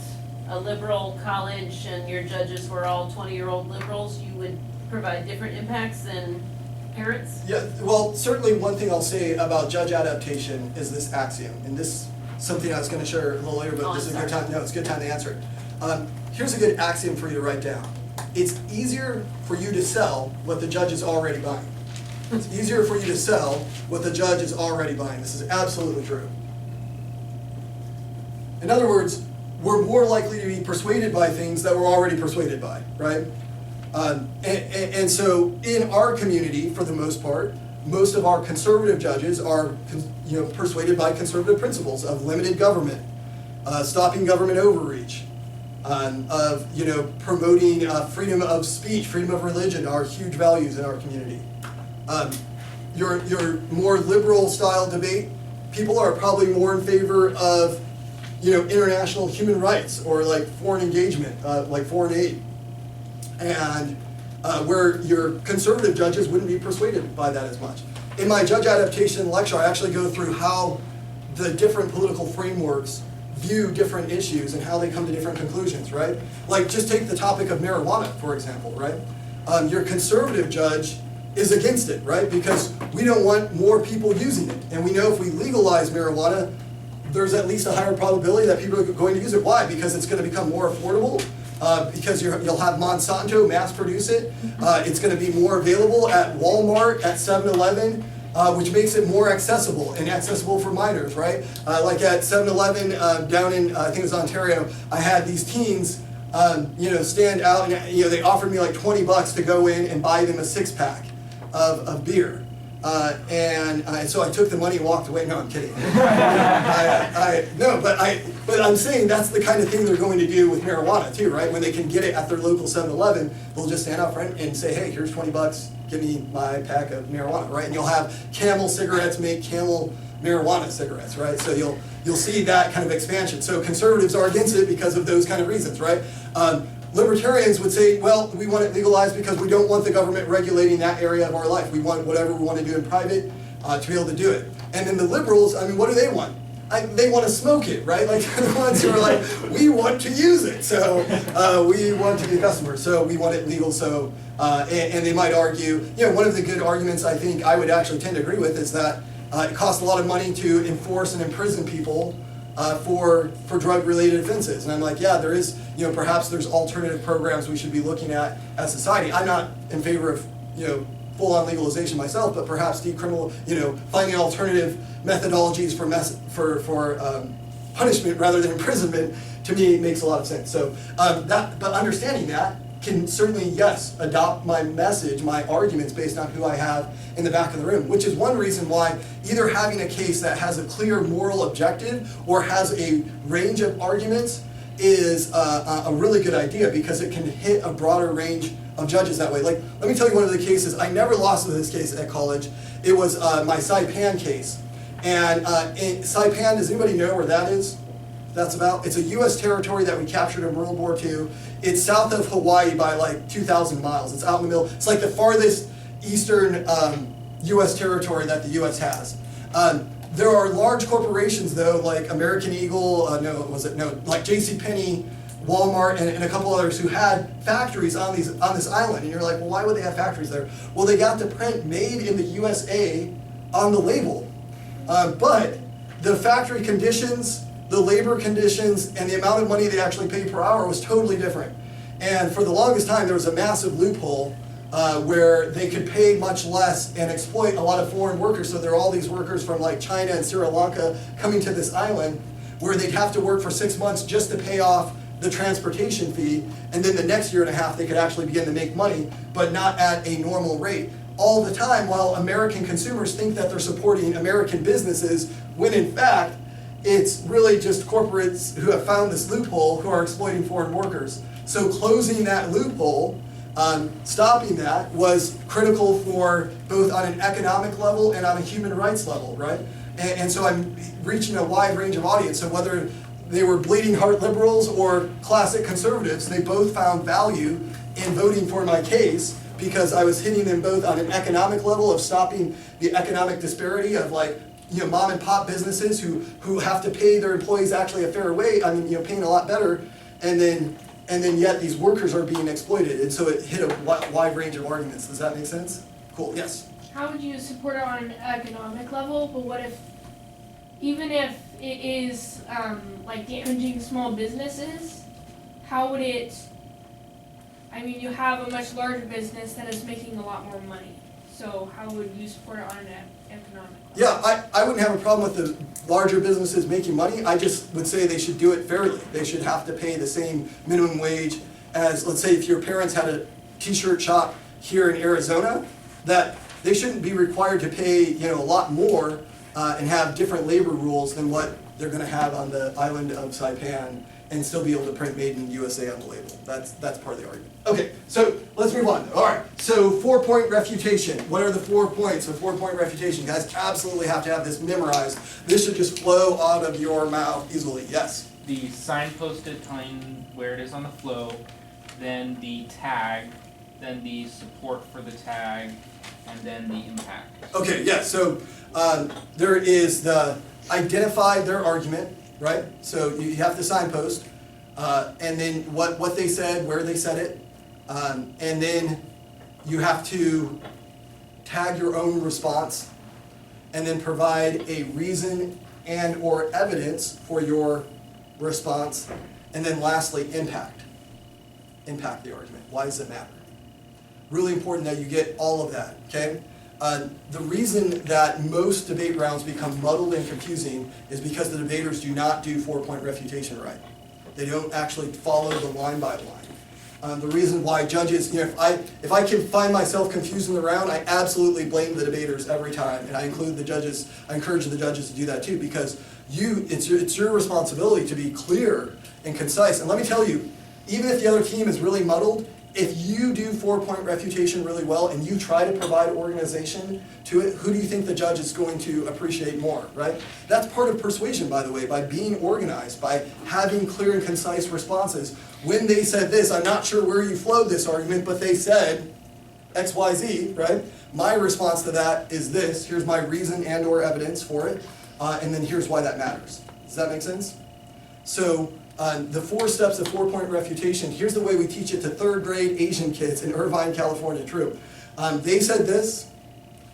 a liberal college and your judges were all 20-year-old liberals, you would provide different impacts than parents? yeah, well, certainly one thing I'll say about judge adaptation is this axiom, and this something I was gonna share a little later, but Oh, this is a I'm good sorry. time, no, it's a good time to answer it. Here's a good axiom for you to write down. It's easier for you to sell what the judge is already buying. It's easier for you to sell what the judge is already buying. This is absolutely true. In other words, we're more likely to be persuaded by things that we're already persuaded by, right? And so in our community, for the most part, most of our conservative judges are persuaded by conservative principles of limited government, stopping government overreach, of promoting freedom of speech, freedom of religion are huge values in our community. Your more liberal style debate, people are probably more in favor of international human rights or like foreign engagement, like foreign aid. And where your conservative judges wouldn't be persuaded by that as much. In my judge adaptation lecture, I actually go through how the different political frameworks view different issues and how they come to different conclusions, right? Like just take the topic of marijuana, for example, right? Your conservative judge is against it, right? Because we don't want more people using it. And we know if we legalize marijuana, there's at least a higher probability that people are going to use it. Why? Because it's going to become more affordable. Because you'll have Monsanto mass produce it. It's going to be more available at Walmart, at 7-Eleven, which makes it more accessible and accessible for minors, right? Like at 7-Eleven down in, I think it was Ontario, I had these teens, stand out and, they offered me like $20 to go in and buy them a 6-pack of beer. And so I took the money and walked away. No, I'm kidding. But I'm saying that's the kind of thing they're going to do with marijuana too, right? When they can get it at their local 7-Eleven, they'll just stand out front and say, hey, here's $20, give me my pack of marijuana, right? And you'll have Camel cigarettes make Camel marijuana cigarettes, right? So you'll see that kind of expansion. So conservatives are against it because of those kind of reasons, right? Libertarians would say, well, we want it legalized because we don't want the government regulating that area of our life. We want whatever we want to do in private to be able to do it. And then the liberals, I mean, what do they want? They want to smoke it, right? Like they're the ones who are like, we want to use it, so we want to be a customer, so we want it legal. So and they might argue, one of the good arguments I think I would actually tend to agree with is that it costs a lot of money to enforce and imprison people for drug-related offenses. And I'm like, yeah, there is, perhaps there's alternative programs we should be looking at as society. I'm not in favor of, full-on legalization myself, but perhaps finding alternative methodologies for punishment rather than imprisonment, to me, makes a lot of sense. So but understanding that can certainly, yes, adopt my message, my arguments based on who I have in the back of the room, which is one reason why either having a case that has a clear moral objective or has a range of arguments is a really good idea, because it can hit a broader range of judges that way. Like, let me tell you one of the cases. I never lost this case at college. It was my Saipan case. And in Saipan, does anybody know where that is? That's about? It's a U.S. territory that we captured in World War II. It's south of Hawaii by like 2,000 miles. It's out in the middle. It's like the farthest eastern U.S. territory that the U.S. has. There are large corporations though, like American Eagle, like JCPenney, Walmart, and a couple others who had factories on this island. And you're like, well, why would they have factories there? Well, they got the print "Made in the USA" on the label, but the factory conditions, the labor conditions, and the amount of money they actually paid per hour was totally different. And for the longest time, there was a massive loophole where they could pay much less and exploit a lot of foreign workers. So there are all these workers from like China and Sri Lanka coming to this island where they'd have to work for 6 months just to pay off the transportation fee, and then the next year and a half they could actually begin to make money, but not at a normal rate. All the time, while American consumers think that they're supporting American businesses, when in fact, it's really just corporates who have found this loophole who are exploiting foreign workers. So closing that loophole, stopping that, was critical for both on an economic level and on a human rights level, right? And so I'm reaching a wide range of audience. So whether they were bleeding heart liberals or classic conservatives, they both found value in voting for my case because I was hitting them both on an economic level of stopping the economic disparity of like, you know, mom and pop businesses who have to pay their employees actually a fair wage, I mean, you know, paying a lot better, and then yet these workers are being exploited, and so it hit a wide range of arguments. Does that make sense? Cool, yes? How would you support it on an economic level, but what if, even if it is, like damaging small businesses, how would it, I mean, you have a much larger business that is making a lot more money, so how would you support it on an economic level? Yeah, I wouldn't have a problem with the larger businesses making money. I just would say they should do it fairly. They should have to pay the same minimum wage as, let's say, if your parents had a t-shirt shop here in Arizona, that they shouldn't be required to pay, you know, a lot more and have different labor rules than what they're going to have on the island of Saipan and still be able to print "Made in USA" on the label. That's part of the argument. Okay, so let's move on. All right, so 4-point refutation. What are the 4 points of 4-point refutation? You guys absolutely have to have this memorized. This should just flow out of your mouth easily. Yes? The sign posted telling where it is on the flow, then the tag, then the support for the tag, and then the impact. Okay, yeah, so there is the identify their argument, right? So you have to signpost, and then what they said, where they said it, and then you have to tag your own response, and then provide a reason and or evidence for your response, and then lastly, impact the argument. Why does it matter? Really important that you get all of that, okay? The reason that most debate rounds become muddled and confusing is because the debaters do not do 4-point refutation right. They don't actually follow the line by line. The reason why judges, you know, if I can find myself confused in the round, I absolutely blame the debaters every time, and I include the judges. I encourage the judges to do that too, because it's your responsibility to be clear and concise. And let me tell you, even if the other team is really muddled, if you do 4-point refutation really well and you try to provide organization to it, who do you think the judge is going to appreciate more, right? That's part of persuasion, by the way, by being organized, by having clear and concise responses. When they said this, I'm not sure where you flowed this argument, but they said X, Y, Z, right? My response to that is this. Here's my reason and or evidence for it, and then here's why that matters. Does that make sense? So, the 4 steps of 4-point refutation, here's the way we teach it to 3rd grade Asian kids in Irvine, California, true. They said this,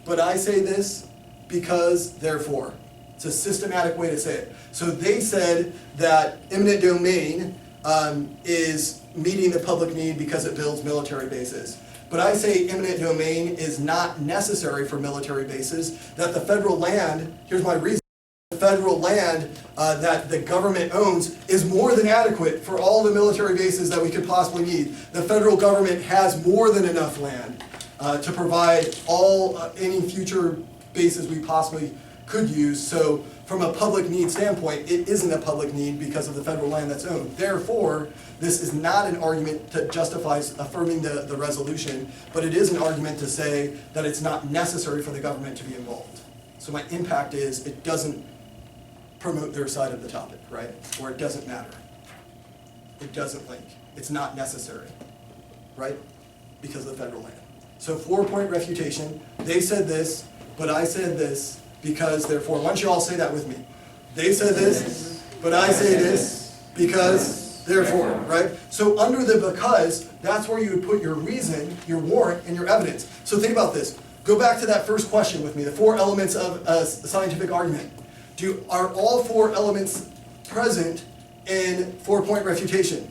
but I say this because therefore. It's a systematic way to say it. So they said that eminent domain is meeting the public need because it builds military bases. But I say eminent domain is not necessary for military bases, that the federal land, here's my reason, the federal land that the government owns is more than adequate for all the military bases that we could possibly need. The federal government has more than enough land to provide all any future bases we possibly could use. So from a public need standpoint, it isn't a public need because of the federal land that's owned. Therefore, this is not an argument that justifies affirming the resolution, but it is an argument to say that it's not necessary for the government to be involved. So my impact is it doesn't promote their side of the topic, right? Or it doesn't matter. It doesn't link. It's not necessary, right? Because of the federal land. So 4-point refutation, they said this, but I said this because therefore. Why don't you all say that with me? They said this, but I say this because therefore, right? So under the because, that's where you would put your reason, your warrant, and your evidence. So think about this. Go back to that first question with me, the 4 elements of a scientific argument. Are all 4 elements present in 4-point refutation?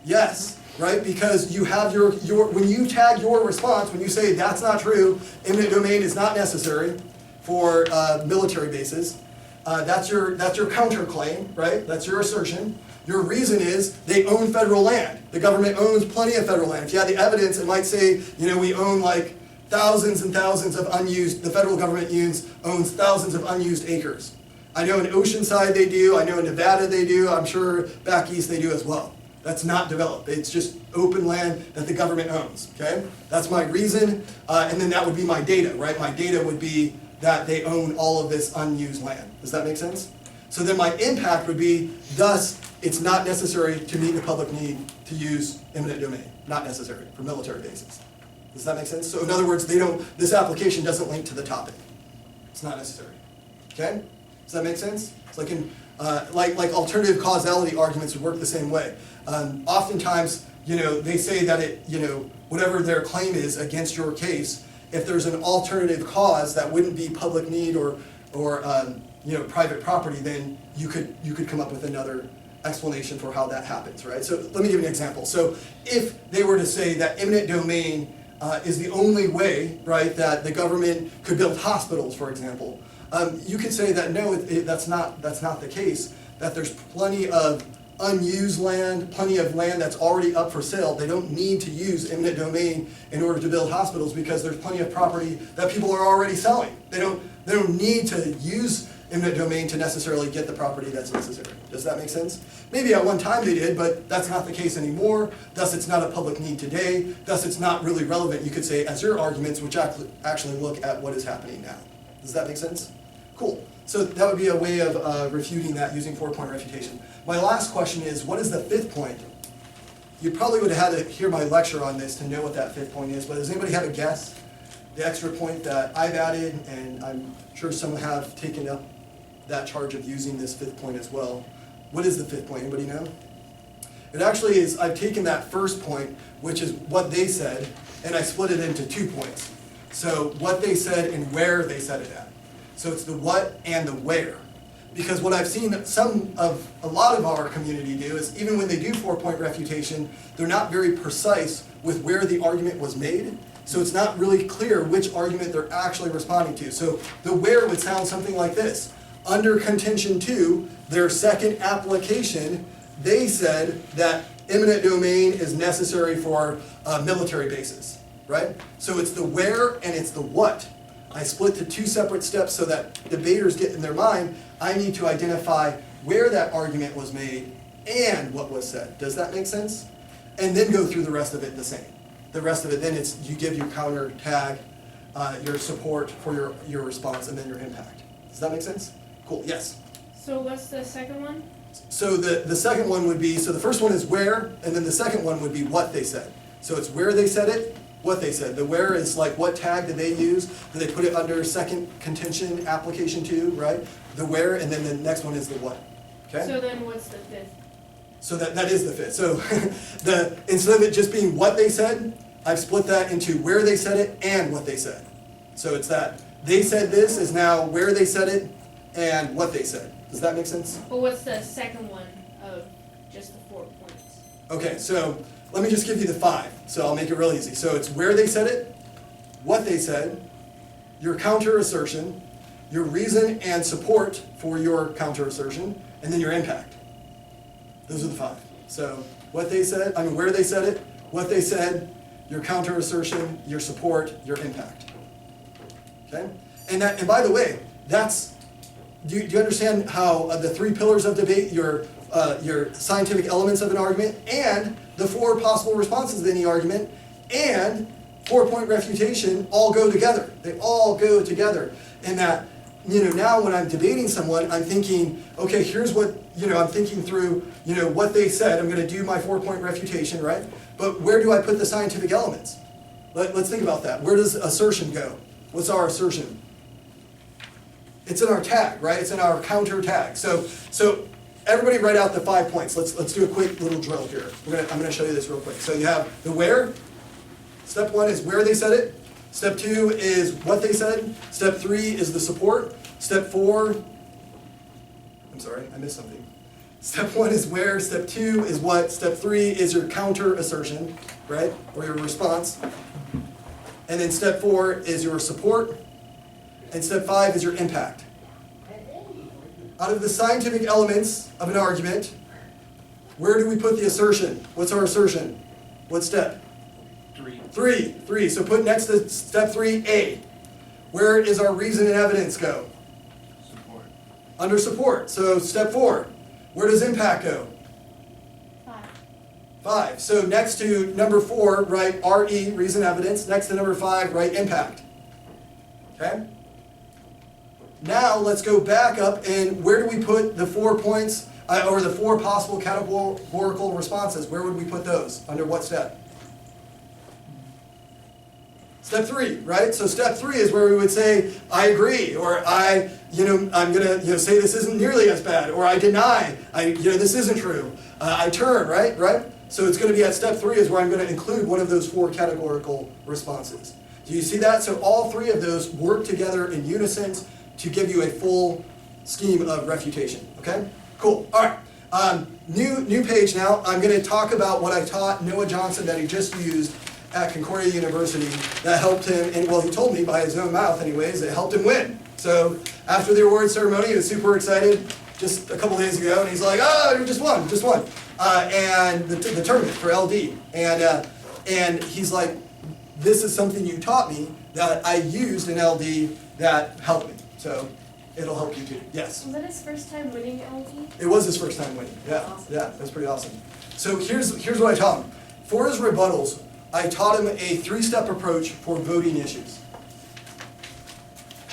Yes, right? Because you have your when you tag your response, when you say that's not true, eminent domain is not necessary for military bases, that's your counterclaim, right? That's your assertion. Your reason is they own federal land. The government owns plenty of federal land. If you had the evidence, it might say, you know, we own like thousands and thousands of unused, the federal government owns thousands of unused acres. I know in Oceanside they do, I know in Nevada they do, I'm sure back east they do as well. That's not developed, it's just open land that the government owns, okay? That's my reason, and then that would be my data, right? My data would be that they own all of this unused land. Does that make sense? So then my impact would be, thus, it's not necessary to meet the public need to use eminent domain. Not necessary for military bases. Does that make sense? So in other words, this application doesn't link to the topic. It's not necessary. Okay? Does that make sense? It's like like alternative causality arguments would work the same way. Oftentimes, they say that whatever their claim is against your case, if there's an alternative cause that wouldn't be public need or private property, then you could come up with another explanation for how that happens, right? So let me give you an example. So if they were to say that eminent domain is the only way, right, that the government could build hospitals, for example, you could say that no, that's not the case. That there's plenty of unused land, plenty of land that's already up for sale. They don't need to use eminent domain in order to build hospitals because there's plenty of property that people are already selling. They don't need to use eminent domain to necessarily get the property that's necessary. Does that make sense? Maybe at one time they did, but that's not the case anymore. Thus, it's not a public need today. Thus, it's not really relevant, you could say, as your arguments, which actually look at what is happening now. Does that make sense? Cool. So that would be a way of refuting that using 4-point refutation. My last question is, what is the 5th point? You probably would have had to hear my lecture on this to know what that 5th point is, but does anybody have a guess? The extra point that I've added, and I'm sure some have taken up that charge of using this 5th point as well. What is the 5th point? Anybody know? It actually is, I've taken that first point, which is what they said, and I split it into 2 points. So what they said and where they said it at. So it's the what and the where. Because what I've seen a lot of our community do is even when they do 4-point refutation, they're not very precise with where the argument was made. So it's not really clear which argument they're actually responding to. So the where would sound something like this. Under contention 2, their second application, they said that eminent domain is necessary for military bases, right? So it's the where and it's the what. I split to 2 separate steps so that debaters get in their mind, I need to identify where that argument was made and what was said. Does that make sense? And then go through the rest of it the same. The rest of it, then it's you give your counter tag, your support for your response, and then your impact. Does that make sense? Cool, yes? So what's the second one? So the second one would be, so the first one is where, and then the second one would be what they said. So it's where they said it, what they said. The where is like what tag did they use? Did they put it under second contention application 2, right? The where, and then the next one is the what. Okay? So then what's the 5th? So that is the 5th. So instead of it just being what they said, I've split that into where they said it and what they said. So it's that they said this is now where they said it and what they said. Does that make sense? But what's the second one of just the 4 points? Okay, so let me just give you the 5. So I'll make it real easy. So it's where they said it, what they said, your counter assertion, your reason and support for your counter assertion, and then your impact. Those are the 5. So what they said, where they said it, what they said, your counter assertion, your support, your impact. Okay? And by the way, do you understand how the 3 pillars of debate, your scientific elements of an argument, and the 4 possible responses to any argument, and 4-point refutation all go together. They all go together. And that, now when I'm debating someone, I'm thinking, okay, here's what, I'm thinking through, what they said. I'm going to do my 4-point refutation, right? But where do I put the scientific elements? Let's think about that. Where does assertion go? What's our assertion? It's in our tag, right? It's in our counter tag. So everybody write out the 5 points. Let's do a quick little drill here. I'm gonna show you this real quick. So you have the where. Step 1 is where they said it. Step 2 is what they said. Step 3 is the support. Step 4, I'm sorry, I missed something. Step 1 is where. Step 2 is what. Step 3 is your counter assertion, right? Or your response. And then step 4 is your support. And step 5 is your impact. Out of the scientific elements of an argument, where do we put the assertion? What's our assertion? What step? 3. 3. So put next to step 3A. Where does our reason and evidence go? Support. Under support. So step 4. Where does impact go? 5. So next to number 4, write RE, reason evidence. Next to number 5, write impact. Okay? Now let's go back up, and where do we put the 4 points, or the 4 possible categorical responses? Where would we put those? Under what step? Step 3, right? So step 3 is where we would say, I agree, or I'm gonna, say this isn't nearly as bad, or I deny, this isn't true. I turn, right? So it's gonna be at step 3 is where I'm gonna include one of those 4 categorical responses. Do you see that? So all 3 of those work together in unison to give you a full scheme of refutation, okay? Cool, all right. New page now. I'm gonna talk about what I taught Noah Johnson that he just used at Concordia University that helped him, and well, he told me by his own mouth anyways, it helped him win. So after the award ceremony, he was super excited just a couple days ago, and he's like, oh, you just won. And the tournament for LD. And he's like, this is something you taught me that I used in LD that helped me. So it'll help you too. Yes? Was that his first time winning LD? It was his first time winning. Yeah, Awesome. yeah, that's pretty awesome. So here's what I taught him. For his rebuttals, I taught him a 3-step approach for voting issues.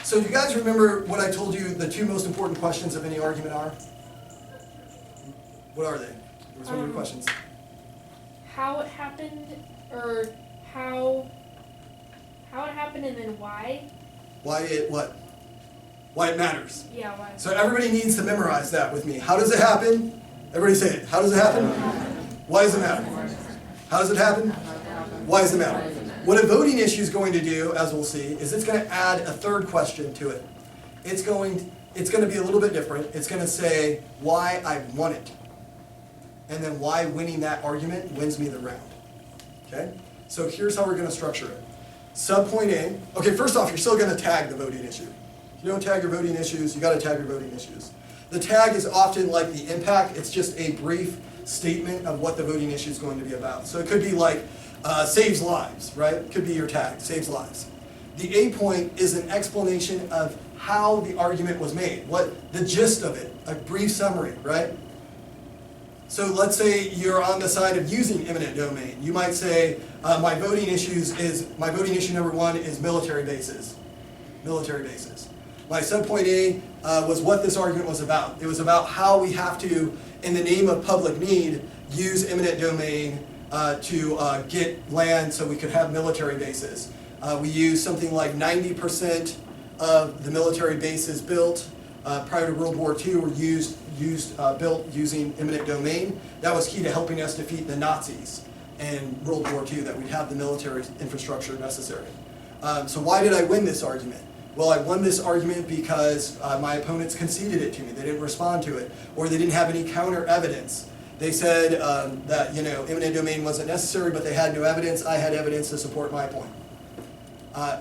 So do you guys remember what I told you the 2 most important questions of any argument are? What are they? What was one of your questions? How it happened, or how it happened, and then why? Why it what? Why it matters. Yeah, why? So everybody needs to memorize that with me. How does it happen? Everybody say it. How does it happen? Why does it matter? How does it happen? Why does it matter? What a voting issue is going to do, as we'll see, is it's going to add a 3rd question to it. It's going to be a little bit different. It's going to say why I won it, and then why winning that argument wins me the round. Okay? So here's how we're going to structure it. Subpoint A. Okay, first off, you're still going to tag the voting issue. If you don't tag your voting issues, you got to tag your voting issues. The tag is often like the impact. It's just a brief statement of what the voting issue is going to be about. So it could be like saves lives, right? It could be your tag, saves lives. The A point is an explanation of how the argument was made, what the gist of it, a brief summary, right? So let's say you're on the side of using eminent domain. You might say, my voting issue number 1 is military bases. Military bases. My subpoint A was what this argument was about. It was about how we have to, in the name of public need, use eminent domain to get land so we could have military bases. We used something like 90% of the military bases built prior to World War II were built using eminent domain. That was key to helping us defeat the Nazis in World War II, that we'd have the military infrastructure necessary. So why did I win this argument? Well, I won this argument because my opponents conceded it to me. They didn't respond to it, or they didn't have any counter evidence. They said that eminent domain wasn't necessary, but they had no evidence. I had evidence to support my point.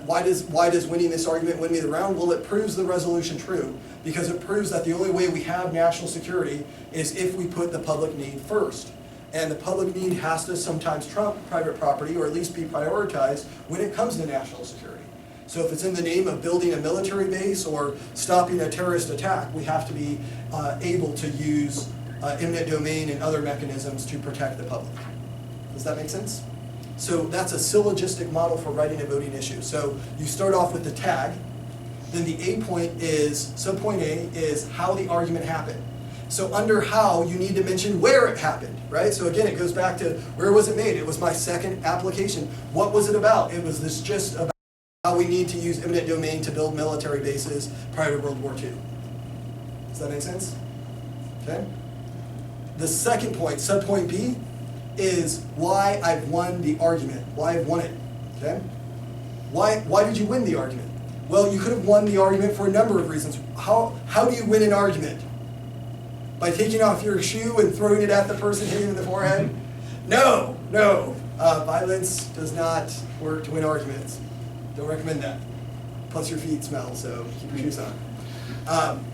Why does winning this argument win me the round? Well, it proves the resolution true, because it proves that the only way we have national security is if we put the public need first. And the public need has to sometimes trump private property, or at least be prioritized when it comes to national security. So if it's in the name of building a military base or stopping a terrorist attack, we have to be able to use eminent domain and other mechanisms to protect the public. Does that make sense? So that's a syllogistic model for writing a voting issue. So you start off with the tag, then the A point is, subpoint A is how the argument happened. So under how, you need to mention where it happened, right? So again, it goes back to where was it made? It was my second application. What was it about? It was this just about how we need to use eminent domain to build military bases prior to World War II. Does that make sense? Okay. The second point, subpoint B, is why I've won the argument, why I've won it, okay? Why did you win the argument? Well, you could have won the argument for a number of reasons. How do you win an argument? By taking off your shoe and throwing it at the person hitting in the forehead? No. Violence does not work to win arguments. Don't recommend that. Plus your feet smell, so keep your shoes on.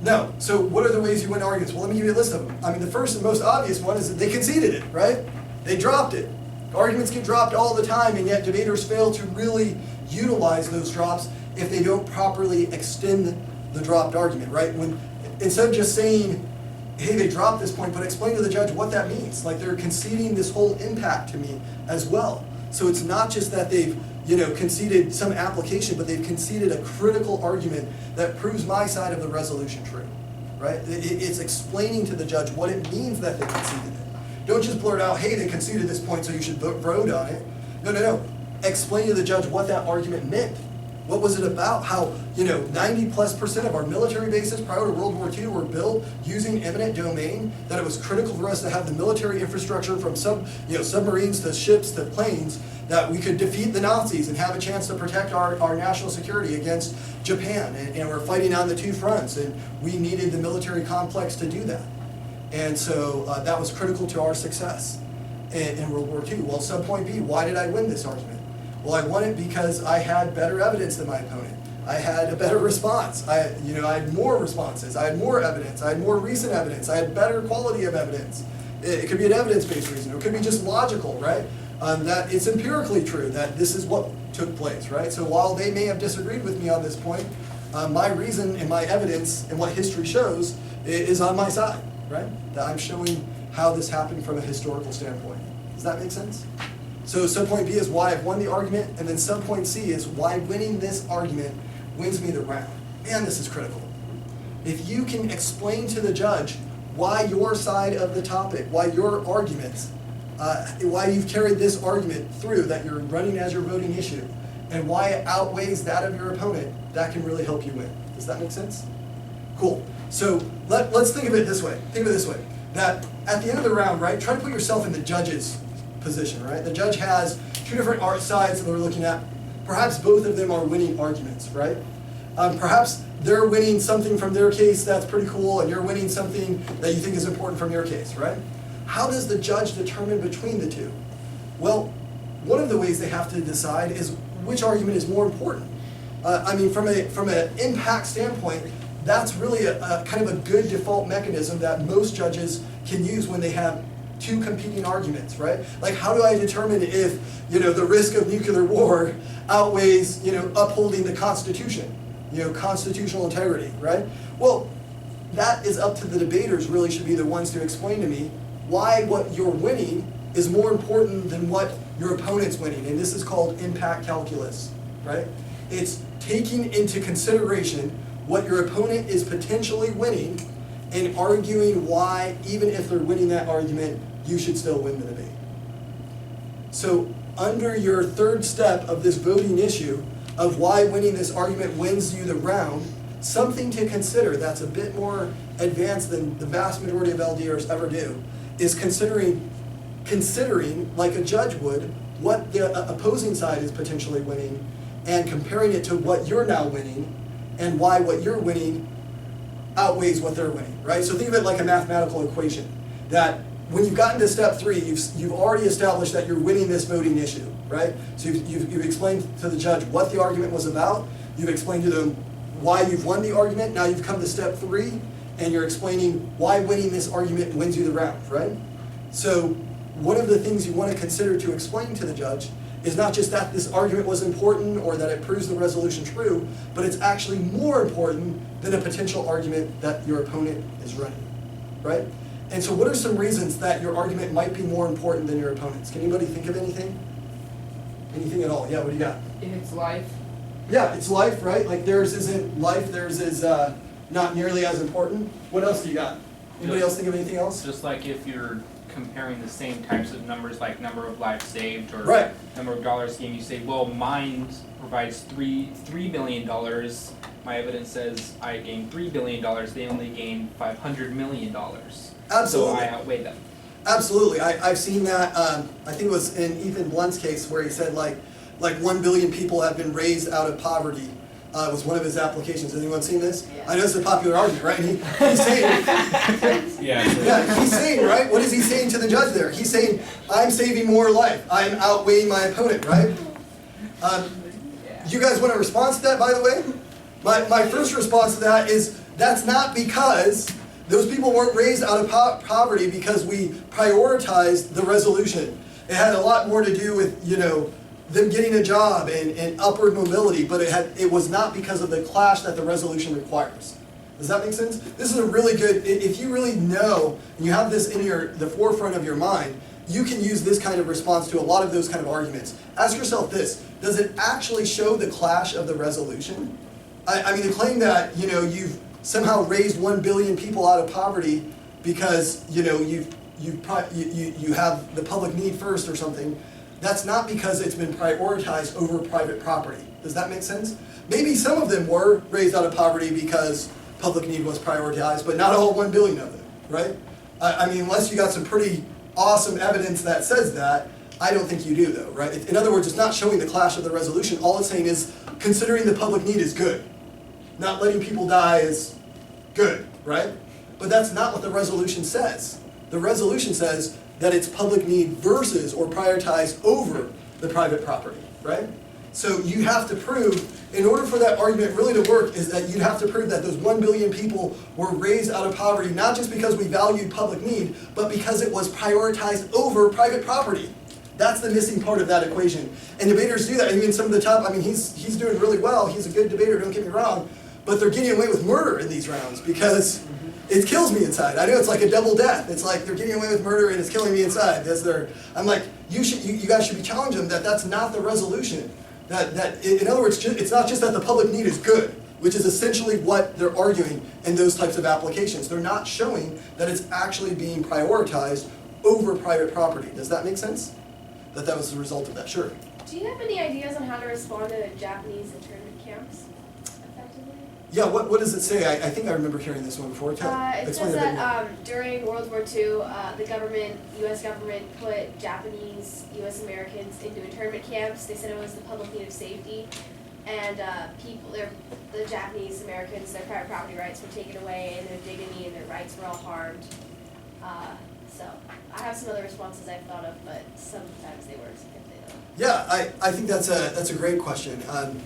No. So what are the ways you win arguments? Well, let me give you a list of them. I mean, the first and most obvious one is that they conceded it, right? They dropped it. Arguments get dropped all the time, and yet debaters fail to really utilize those drops if they don't properly extend the dropped argument, right? Instead of just saying, hey, they dropped this point, but explain to the judge what that means. Like, they're conceding this whole impact to me as well. So it's not just that they've conceded some application, but they've conceded a critical argument that proves my side of the resolution true, right? It's explaining to the judge what it means that they conceded it. Don't just blurt out, hey, they conceded this point, so you should vote on it. No. Explain to the judge what that argument meant. What was it about? How, 90+% of our military bases prior to World War II were built using eminent domain, that it was critical for us to have the military infrastructure from submarines to ships to planes, that we could defeat the Nazis and have a chance to protect our national security against Japan. And we're fighting on the two fronts, and we needed the military complex to do that. And so that was critical to our success in World War II. Well, subpoint B, why did I win this argument? Well, I won it because I had better evidence than my opponent. I had a better response. I had more responses. I had more evidence. I had more recent evidence. I had better quality of evidence. It could be an evidence-based reason. It could be just logical, right? That it's empirically true that this is what took place, right? So while they may have disagreed with me on this point, my reason and my evidence and what history shows is on my side, right? That I'm showing how this happened from a historical standpoint. Does that make sense? So subpoint B is why I've won the argument, and then subpoint C is why winning this argument wins me the round. Man, this is critical. If you can explain to the judge why your side of the topic, why your arguments, why you've carried this argument through, that you're running as your voting issue, and why it outweighs that of your opponent, that can really help you win. Does that make sense? Cool. So let's think of it this way. Think of it this way. That at the end of the round, right, try to put yourself in the judge's position, right? The judge has two different sides that we're looking at. Perhaps both of them are winning arguments, right? Perhaps they're winning something from their case that's pretty cool, and you're winning something that you think is important from your case, right? How does the judge determine between the two? Well, one of the ways they have to decide is which argument is more important. From an impact standpoint, that's really a kind of a good default mechanism that most judges can use when they have two competing arguments, right? Like, how do I determine if, the risk of nuclear war outweighs, upholding the Constitution, constitutional integrity, right? Well, that is up to the debaters, really should be the ones to explain to me why what you're winning is more important than what your opponent's winning. And this is called impact calculus, right? It's taking into consideration what your opponent is potentially winning and arguing why, even if they're winning that argument, you should still win the debate. So under your third step of this voting issue of why winning this argument wins you the round, something to consider that's a bit more advanced than the vast majority of LDRs ever do is considering, like a judge would, what the opposing side is potentially winning and comparing it to what you're now winning and why what you're winning outweighs what they're winning, right? So think of it like a mathematical equation, that when you've gotten to step 3, you've already established that you're winning this voting issue, right? So you've explained to the judge what the argument was about, you've explained to them why you've won the argument, now you've come to step 3, and you're explaining why winning this argument wins you the round, right? So one of the things you want to consider to explain to the judge is not just that this argument was important or that it proves the resolution true, but it's actually more important than a potential argument that your opponent is running, right? And so what are some reasons that your argument might be more important than your opponent's? Can anybody think of anything? Anything at all? Yeah, what do you got? If it's life, Yeah, it's life, right? Like theirs isn't life, theirs is not nearly as important. What else do you got? Anybody else think of anything else? Just like if you're comparing the same types of numbers, like number of lives saved or Right. number of dollars gained, you say, well, mine provides $3 billion. My evidence says I gained $3 billion. They only gained $500 million. Absolutely. So I outweigh them. Absolutely. I've seen that. I think it was in Ethan Blunt's case where he said like 1 billion people have been raised out of poverty. Was one of his applications. Has anyone seen this? Yeah. I know it's a popular argument, right? He's saying, yeah, he's saying, right? What is he saying to the judge there? He's saying, I'm saving more life. I'm outweighing my opponent, right? You guys want a response to that, by the way? My first response to that is, that's not because those people weren't raised out of poverty because we prioritized the resolution. It had a lot more to do with, them getting a job and upward mobility, but it was not because of the clash that the resolution requires. Does that make sense? This is a really good, if you really know, and you have this in the forefront of your mind, you can use this kind of response to a lot of those kind of arguments. Ask yourself this, does it actually show the clash of the resolution? I mean, the claim that, you've somehow raised 1 billion people out of poverty because, you have the public need first or something, that's not because it's been prioritized over private property. Does that make sense? Maybe some of them were raised out of poverty because public need was prioritized, but not all 1 billion of them, right? I mean, unless you got some pretty awesome evidence that says that, I don't think you do though, right? In other words, it's not showing the clash of the resolution. All it's saying is considering the public need is good. Not letting people die is good, right? But that's not what the resolution says. The resolution says that it's public need versus or prioritized over the private property, right? So you have to prove, in order for that argument really to work, is that you'd have to prove that those 1 billion people were raised out of poverty, not just because we valued public need, but because it was prioritized over private property. That's the missing part of that equation. And debaters do that. I mean, some of the top, he's doing really well. He's a good debater, don't get me wrong. But they're getting away with murder in these rounds because it kills me inside. I know it's like a double death. It's like they're getting away with murder and it's killing me inside. I'm like, you guys should be challenging them that that's not the resolution. In other words, it's not just that the public need is good, which is essentially what they're arguing in those types of applications. They're not showing that it's actually being prioritized over private property. Does that make sense? That was the result of that, sure. Do you have any ideas on how to respond to Japanese internment camps effectively? Yeah, what does it say? I think I remember hearing this one before. It Explain says it a bit more. that during World War II, the U.S. government put Japanese U.S. Americans into internment camps. They said it was the public need of safety, and the Japanese Americans, their private property rights were taken away, and their dignity and their rights were all harmed. So I have some other responses I've thought of, but sometimes they work, sometimes they don't. Yeah, I think that's a great question. I'm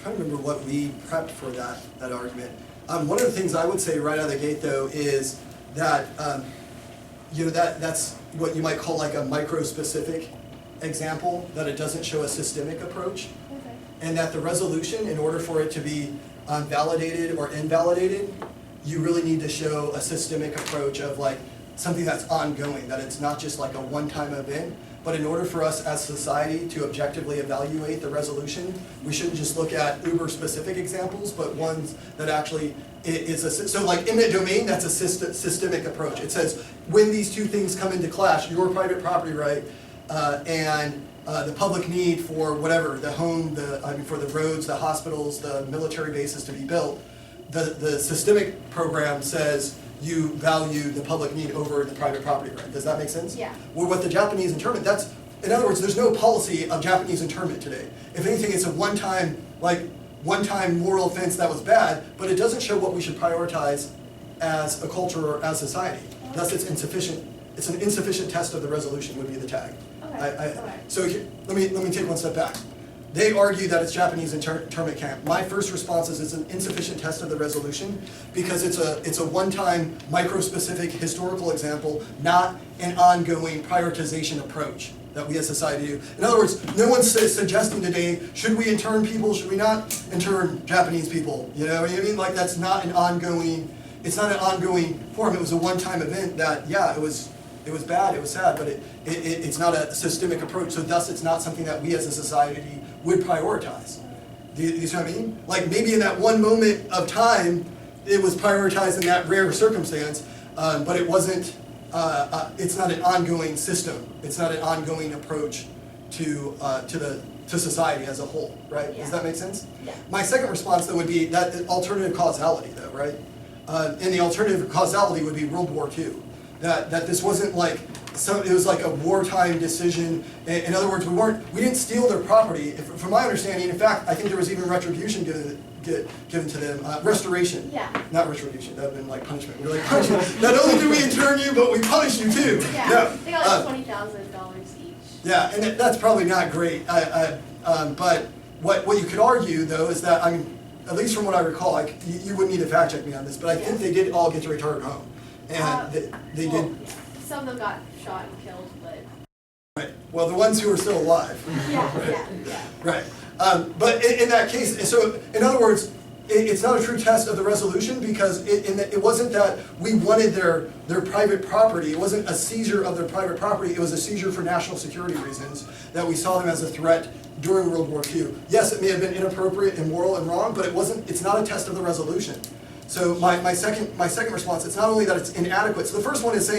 trying to remember what we prepped for that argument. One of the things I would say right out of the gate though is that that's what you might call like a micro-specific example, that it doesn't show a systemic approach, Okay. and that the resolution, in order for it to be validated or invalidated, you really need to show a systemic approach of like something that's ongoing, that it's not just like a one-time event. But in order for us as society to objectively evaluate the resolution, we shouldn't just look at uber-specific examples, but ones that actually so like eminent domain, that's a systemic approach. It says when these two things come into clash, your private property right and the public need for whatever, the home, for the roads, the hospitals, the military bases to be built, the systemic program says you value the public need over the private property right. Does that make sense? Yeah. Well, with the Japanese internment, in other words, there's no policy of Japanese internment today. If anything, it's a one-time moral offense that was bad, but it doesn't show what we should prioritize as a culture or as society. Thus, it's insufficient. It's an insufficient test of the resolution would be the tag. Okay. So let me take one step back. They argue that it's Japanese internment camp. My first response is it's an insufficient test of the resolution because it's a one-time micro-specific historical example, not an ongoing prioritization approach that we as society do. In other words, no one's suggesting today, should we intern people, should we not intern Japanese people? You know what I mean? Like that's not an ongoing, it's not an ongoing form. It was a one-time event that, yeah, it was bad, it was sad, but it's not a systemic approach, so thus it's not something that we as a society would prioritize. Do you see what I mean? Like maybe in that one moment of time, it was prioritized in that rare circumstance, but it wasn't, it's not an ongoing system. It's not an ongoing approach to society as a whole, right? Yeah. Does that make sense? Yeah. My second response though would be that alternative causality though, right? And the alternative causality would be World War II. That this wasn't like, it was like a wartime decision. In other words, we didn't steal their property. From my understanding, in fact, I think there was even retribution given to them. Restoration. Yeah. Not retribution, that would have been like punishment. We're like, punishment. Not only do we intern you, but we punish you too. Yeah. No. They got like $20,000 each. Yeah, and that's probably not great. But what you could argue though is that, at least from what I recall, you wouldn't need to fact check me on this, but I think they did all get to return home. And they did. Yeah. Some of them got shot and killed, but. Right. Well, the ones who are still alive. Yeah. Right. But in that case, so in other words, it's not a true test of the resolution because it wasn't that we wanted their private property. It wasn't a seizure of their private property. It was a seizure for national security reasons that we saw them as a threat during World War II. Yes, it may have been inappropriate, immoral, and wrong, but it's not a test of the resolution. So my second response, it's not only that it's inadequate. So the first one is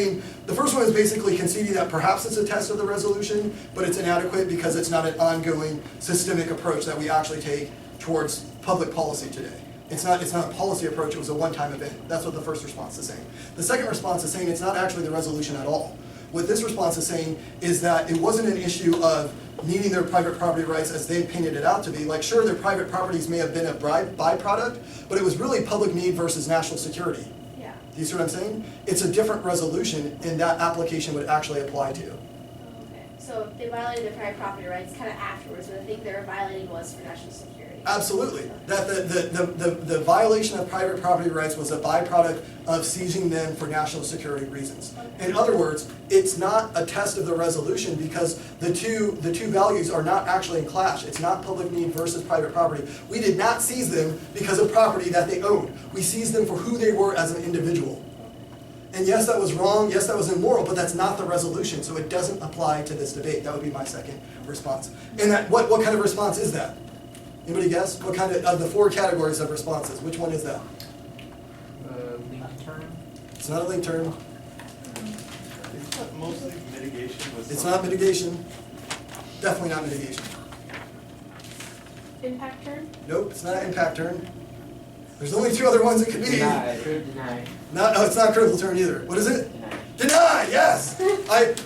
basically conceding that perhaps it's a test of the resolution, but it's inadequate because it's not an ongoing systemic approach that we actually take towards public policy today. It's not a policy approach, it was a one-time event. That's what the first response is saying. The second response is saying it's not actually the resolution at all. What this response is saying is that it wasn't an issue of needing their private property rights as they painted it out to be. Like, sure, their private properties may have been a byproduct, but it was really public need versus national security. Yeah. Do you see what I'm saying? It's a different resolution, and that application would actually apply to. Okay. So if they violated their private property rights kind of afterwards, but I think they were violating was for national security. Absolutely. That the violation of private property rights was a byproduct of seizing them for national security reasons. In other words, it's not a test of the resolution because the two values are not actually in clash. It's not public need versus private property. We did not seize them because of property that they owned. We seized them for who they were as an individual. And yes, that was wrong, yes, that was immoral, but that's not the resolution, so it doesn't apply to this debate. That would be my second response. And that what kind of response is that? Anybody guess? What kind of the four categories of responses, which one is that? Linked term? It's not a linked term. Isn't that mostly mitigation with It's some- not mitigation. Definitely not mitigation. Impact term? Nope, it's not an impact term. There's only two other ones it could be. Deny. No, it's not a critical term either. What is it? Deny, yes.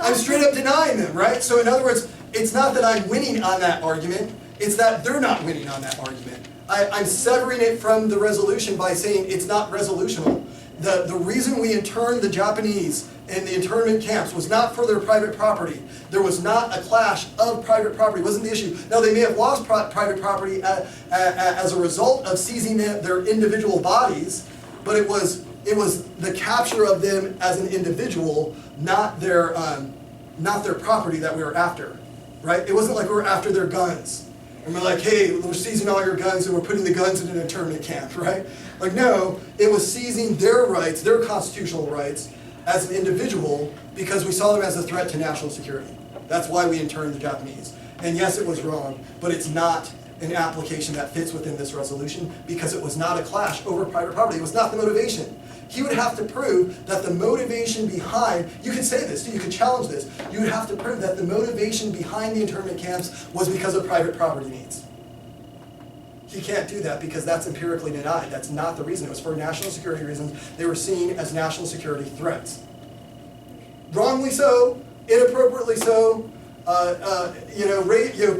I'm straight up denying them, right? So in other words, it's not that I'm winning on that argument, it's that they're not winning on that argument. I'm severing it from the resolution by saying it's not resolutional. The reason we interned the Japanese in the internment camps was not for their private property. There was not a clash of private property. It wasn't the issue. Now, they may have lost private property as a result of seizing their individual bodies, but it was the capture of them as an individual, not their property that we were after, right? It wasn't like we were after their guns. And we're like, hey, we're seizing all your guns and we're putting the guns in an internment camp, right? Like, no, it was seizing their rights, their constitutional rights, as an individual because we saw them as a threat to national security. That's why we interned the Japanese. And yes, it was wrong, but it's not an application that fits within this resolution because it was not a clash over private property. It was not the motivation. He would have to prove that the motivation behind, you could say this, you could challenge this, you would have to prove that the motivation behind the internment camps was because of private property needs. He can't do that because that's empirically denied. That's not the reason. It was for national security reasons. They were seen as national security threats. Wrongly so, inappropriately so,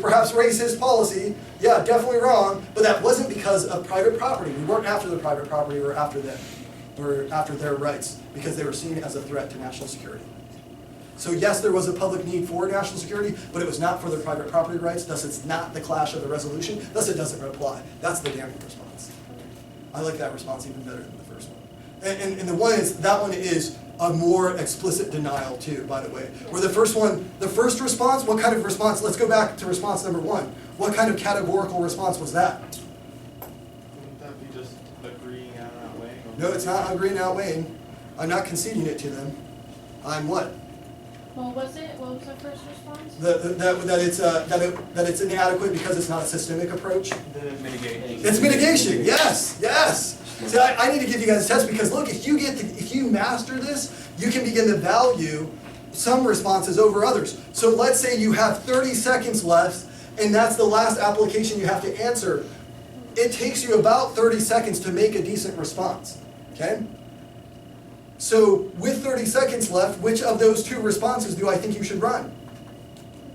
perhaps racist policy, yeah, definitely wrong, but that wasn't because of private property. We weren't after the private property, we were after them. We were after their rights because they were seen as a threat to national security. So yes, there was a public need for national security, but it was not for their private property rights, thus it's not the clash of the resolution, thus it doesn't apply. That's the damning response. I like that response even better than the first one. And that one is a more explicit denial too, by the way. Where the first response, what kind of response, let's go back to response number one. What kind of categorical response was that? Wouldn't that be just agreeing and outweighing? No, it's not agreeing and outweighing. I'm not conceding it to them. I'm what? What was it? What was the first response? That it's inadequate because it's not a systemic approach. Then mitigation. It's mitigation. Yes, yes. See, I need to give you guys a test because look, if you master this, you can begin to value some responses over others. So let's say you have 30 seconds left, and that's the last application you have to answer. It takes you about 30 seconds to make a decent response. Okay? So with 30 seconds left, which of those two responses do I think you should run?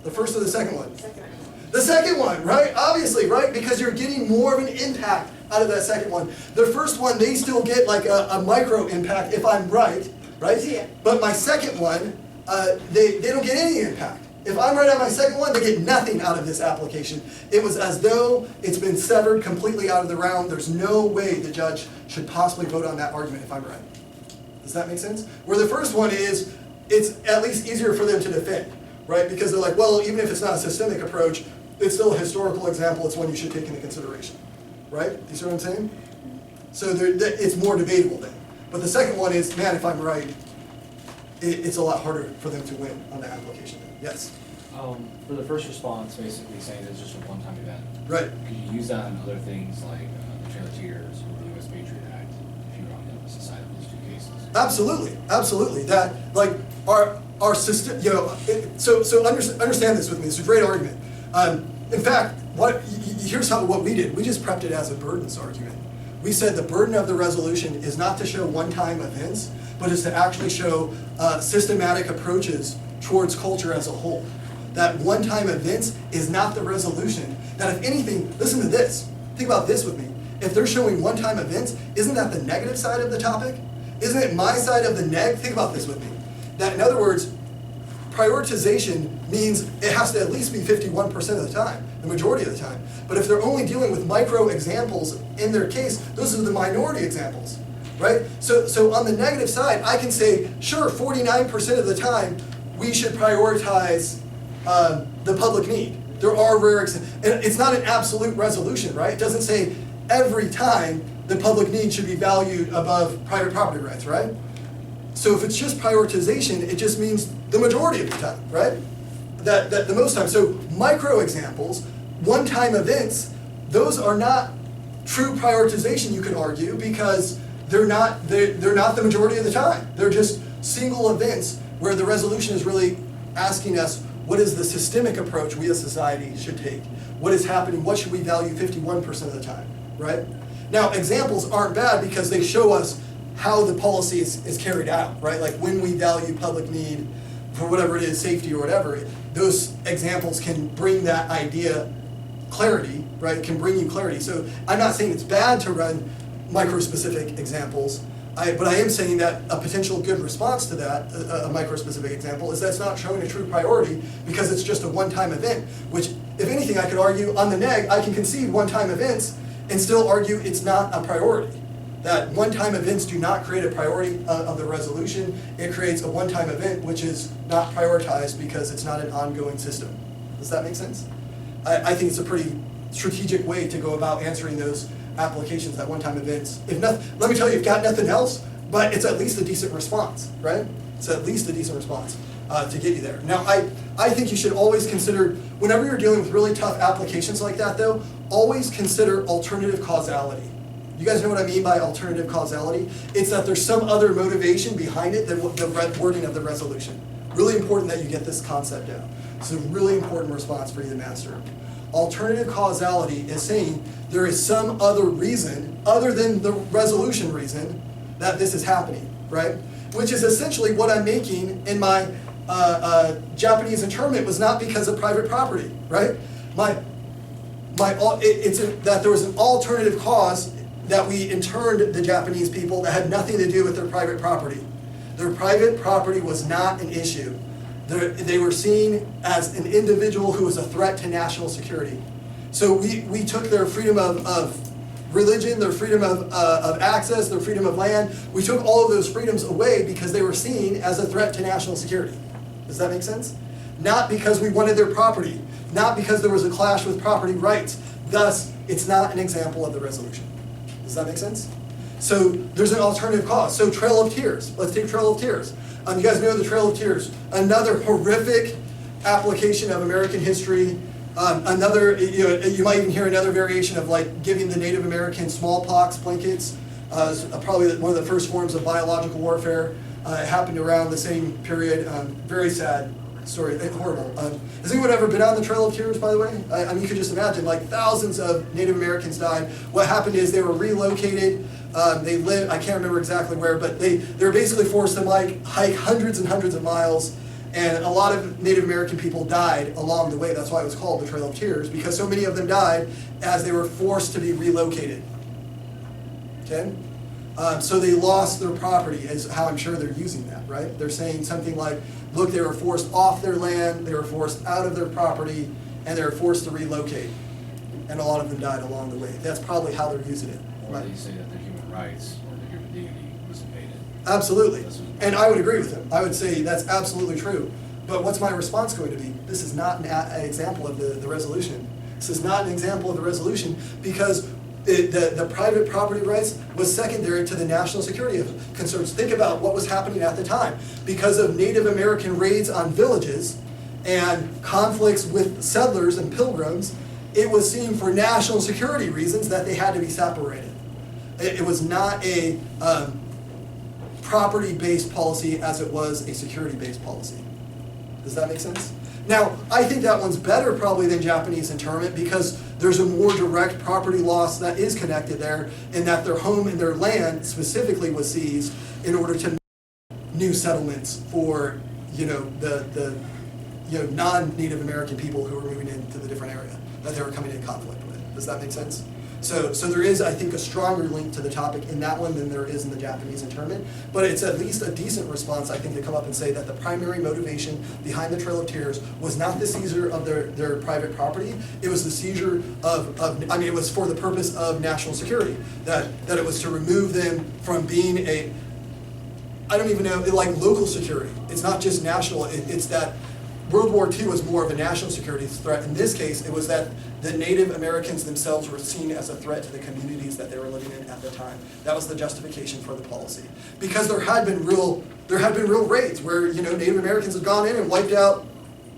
The first or the second one? The second one, right? Obviously, right? Because you're getting more of an impact out of that second one. The first one, they still get like a micro impact if I'm right? Yeah. But my second one, they don't get any impact. If I'm right on my second one, they get nothing out of this application. It was as though it's been severed completely out of the round. There's no way the judge should possibly vote on that argument if I'm right. Does that make sense? Where the first one is, it's at least easier for them to defend, right? Because they're like, well, even if it's not a systemic approach, it's still a historical example. It's one you should take into consideration, right? Do you see what I'm saying? So it's more debatable then. But the second one is, man, if I'm right, it's a lot harder for them to win on the application then. Yes? For the first response, basically saying it's just a one-time event. Right. Could you use that on other things like the Trail of Tears or the U.S. Patriot Act if you were on the opposite side of those two cases? Absolutely, absolutely. That, like, our system, you know, so understand this with me. It's a great argument. In fact, here's what we did. We just prepped it as a burdens argument. We said the burden of the resolution is not to show one-time events, but is to actually show systematic approaches towards culture as a whole. That one-time events is not the resolution. That if anything, listen to this. Think about this with me. If they're showing one-time events, isn't that the negative side of the topic? Isn't it my side of the neg? Think about this with me. That in other words, prioritization means it has to at least be 51% of the time, the majority of the time. But if they're only dealing with micro examples in their case, those are the minority examples, right? So on the negative side, I can say, sure, 49% of the time, we should prioritize the public need. There are rare examples. And it's not an absolute resolution, right? It doesn't say every time the public need should be valued above private property rights, right? So if it's just prioritization, it just means the majority of the time, right? That the most time. So micro examples, one-time events, those are not true prioritization, you could argue, because they're not the majority of the time. They're just single events where the resolution is really asking us, what is the systemic approach we as society should take? What is happening? What should we value 51% of the time, right? Now, examples aren't bad because they show us how the policy is carried out, right? Like when we value public need for whatever it is, safety or whatever, those examples can bring that idea clarity, right? It can bring you clarity. So I'm not saying it's bad to run micro-specific examples, but I am saying that a potential good response to that, a micro-specific example, is that's not showing a true priority because it's just a one-time event, which, if anything, I could argue on the neg, I can concede one-time events and still argue it's not a priority. That one-time events do not create a priority of the resolution. It creates a one-time event which is not prioritized because it's not an ongoing system. Does that make sense? I think it's a pretty strategic way to go about answering those applications, that one-time events. Let me tell you, you've got nothing else, but it's at least a decent response, right? It's at least a decent response to get you there. Now, I think you should always consider, whenever you're dealing with really tough applications like that though, always consider alternative causality. You guys know what I mean by alternative causality? It's that there's some other motivation behind it than the wording of the resolution. Really important that you get this concept down. It's a really important response for you to master. Alternative causality is saying there is some other reason, other than the resolution reason, that this is happening, right? Which is essentially what I'm making in my Japanese internment was not because of private property, right? It's that there was an alternative cause that we interned the Japanese people that had nothing to do with their private property. Their private property was not an issue. They were seen as an individual who was a threat to national security. So we took their freedom of religion, their freedom of access, their freedom of land. We took all of those freedoms away because they were seen as a threat to national security. Does that make sense? Not because we wanted their property, not because there was a clash with property rights. Thus, it's not an example of the resolution. Does that make sense? So there's an alternative cause. So Trail of Tears. Let's take Trail of Tears. You guys know the Trail of Tears. Another horrific application of American history. You might even hear another variation of like giving the Native American smallpox blankets. Probably one of the first forms of biological warfare. It happened around the same period. Very sad story, horrible. Has anyone ever been on the Trail of Tears, by the way? I mean, you could just imagine, like thousands of Native Americans died. What happened is they were relocated. They lived, I can't remember exactly where, but they were basically forced to like hike hundreds and hundreds of miles, and a lot of Native American people died along the way. That's why it was called the Trail of Tears, because so many of them died as they were forced to be relocated. Okay? So they lost their property, is how I'm sure they're using that, right? They're saying something like, look, they were forced off their land, they were forced out of their property, and they were forced to relocate. And a lot of them died along the way. That's probably how they're using it. Or they say that their human rights or their human dignity was invaded. Absolutely. And I would agree with him. I would say that's absolutely true. But what's my response going to be? This is not an example of the resolution. This is not an example of the resolution because the private property rights was secondary to the national security concerns. Think about what was happening at the time. Because of Native American raids on villages and conflicts with settlers and pilgrims, it was seen for national security reasons that they had to be separated. It was not a property-based policy as it was a security-based policy. Does that make sense? Now, I think that one's better probably than Japanese internment because there's a more direct property loss that is connected there, in that their home and their land specifically was seized in order to make new settlements for, the non-Native American people who were moving into the different area that they were coming in conflict with. Does that make sense? So there is, I think, a stronger link to the topic in that one than there is in the Japanese internment, but it's at least a decent response, I think, to come up and say that the primary motivation behind the Trail of Tears was not the seizure of their private property, it was the seizure it was for the purpose of national security, that it was to remove them from being I don't even know, like local security. It's not just national, it's that World War II was more of a national security threat. In this case, it was that the Native Americans themselves were seen as a threat to the communities that they were living in at the time. That was the justification for the policy. Because there had been real raids where Native Americans had gone in and wiped out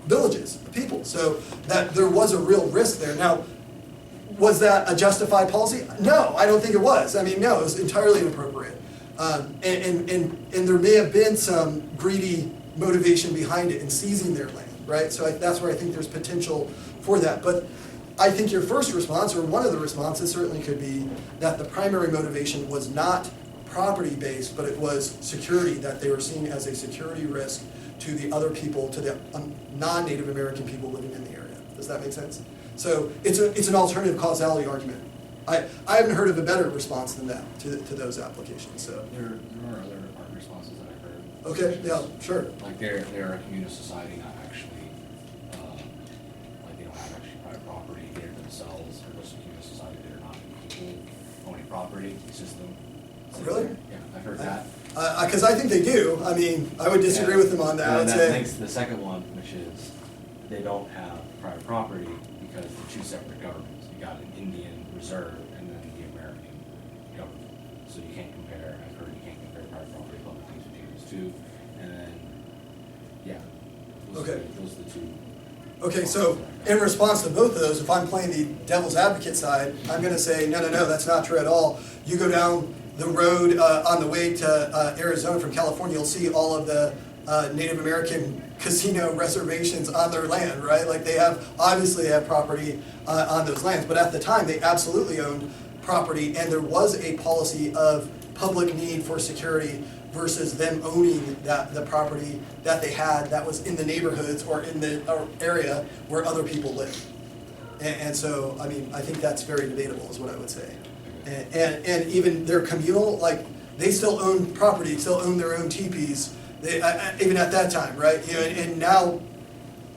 villages, people. So that there was a real risk there. Now, was that a justified policy? No, I don't think it was. No, it was entirely inappropriate. And there may have been some greedy motivation behind it in seizing their land, right? So that's where I think there's potential for that. But I think your first response, or one of the responses, certainly could be that the primary motivation was not property-based, but it was security, that they were seen as a security risk to the other people, to the non-Native American people living in the area. Does that make sense? So it's an alternative causality argument. I haven't heard of a better response than that to those applications. So There are other responses that I've heard. okay, yeah, sure. Like they're a communist society, not actually, like they don't have actually private property, they're themselves, or just a communist society, they're not people owning property, it's just them. Really? Yeah, I've heard that. Because I think they do. I would disagree with them on that. I would And that say, links to the second one, which is they don't have private property because they're two separate governments. You got an Indian reserve and then the American government. So you can't compare, I've heard you can't compare private property, public things between those two. And then, yeah. Those are the two. okay, so in response to both of those, if I'm playing the devil's advocate side, I'm going to say, no, that's not true at all. You go down the road on the way to Arizona from California, you'll see all of the Native American casino reservations on their land, right? Like they obviously have property on those lands, but at the time they absolutely owned property, and there was a policy of public need for security versus them owning the property that they had that was in the neighborhoods or in the area where other people live. And so, I think that's very debatable is what I would say. And even their communal, like they still own property, still own their own teepees, even at that time, right? And now,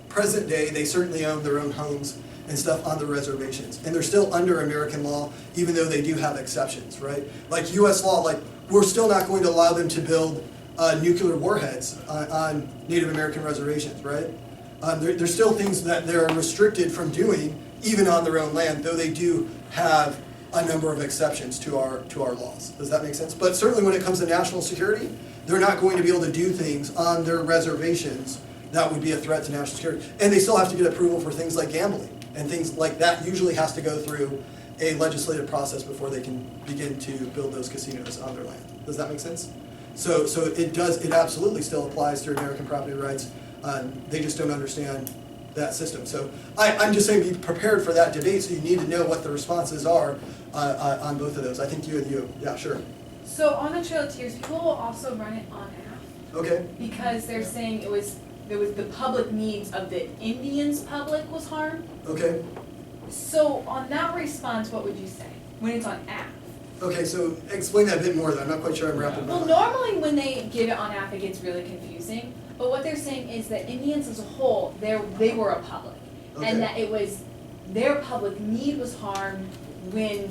present day, they certainly own their own homes and stuff on the reservations. And they're still under American law, even though they do have exceptions, right? Like US law, like we're still not going to allow them to build nuclear warheads on Native American reservations, right? There's still things that they're restricted from doing, even on their own land, though they do have a number of exceptions to our laws. Does that make sense? But certainly when it comes to national security, they're not going to be able to do things on their reservations that would be a threat to national security. And they still have to get approval for things like gambling. And things like that usually has to go through a legislative process before they can begin to build those casinos on their land. Does that make sense? So it absolutely still applies to American property rights. They just don't understand that system. So I'm just saying be prepared for that debate, so you need to know what the responses are on both of those. I think you. Yeah, sure. So on the Trail of Tears, people will also run it on app. Okay. Because they're saying there was the public needs of the Indians' public was harmed. Okay. So on that response, what would you say when it's on app? Okay, so explain that a bit more though. I'm not quite sure I'm wrapping Well, up. normally when they give it on app, it gets really confusing. But what they're saying is that Indians as a whole, they were a public, Okay. and that it was their public need was harmed when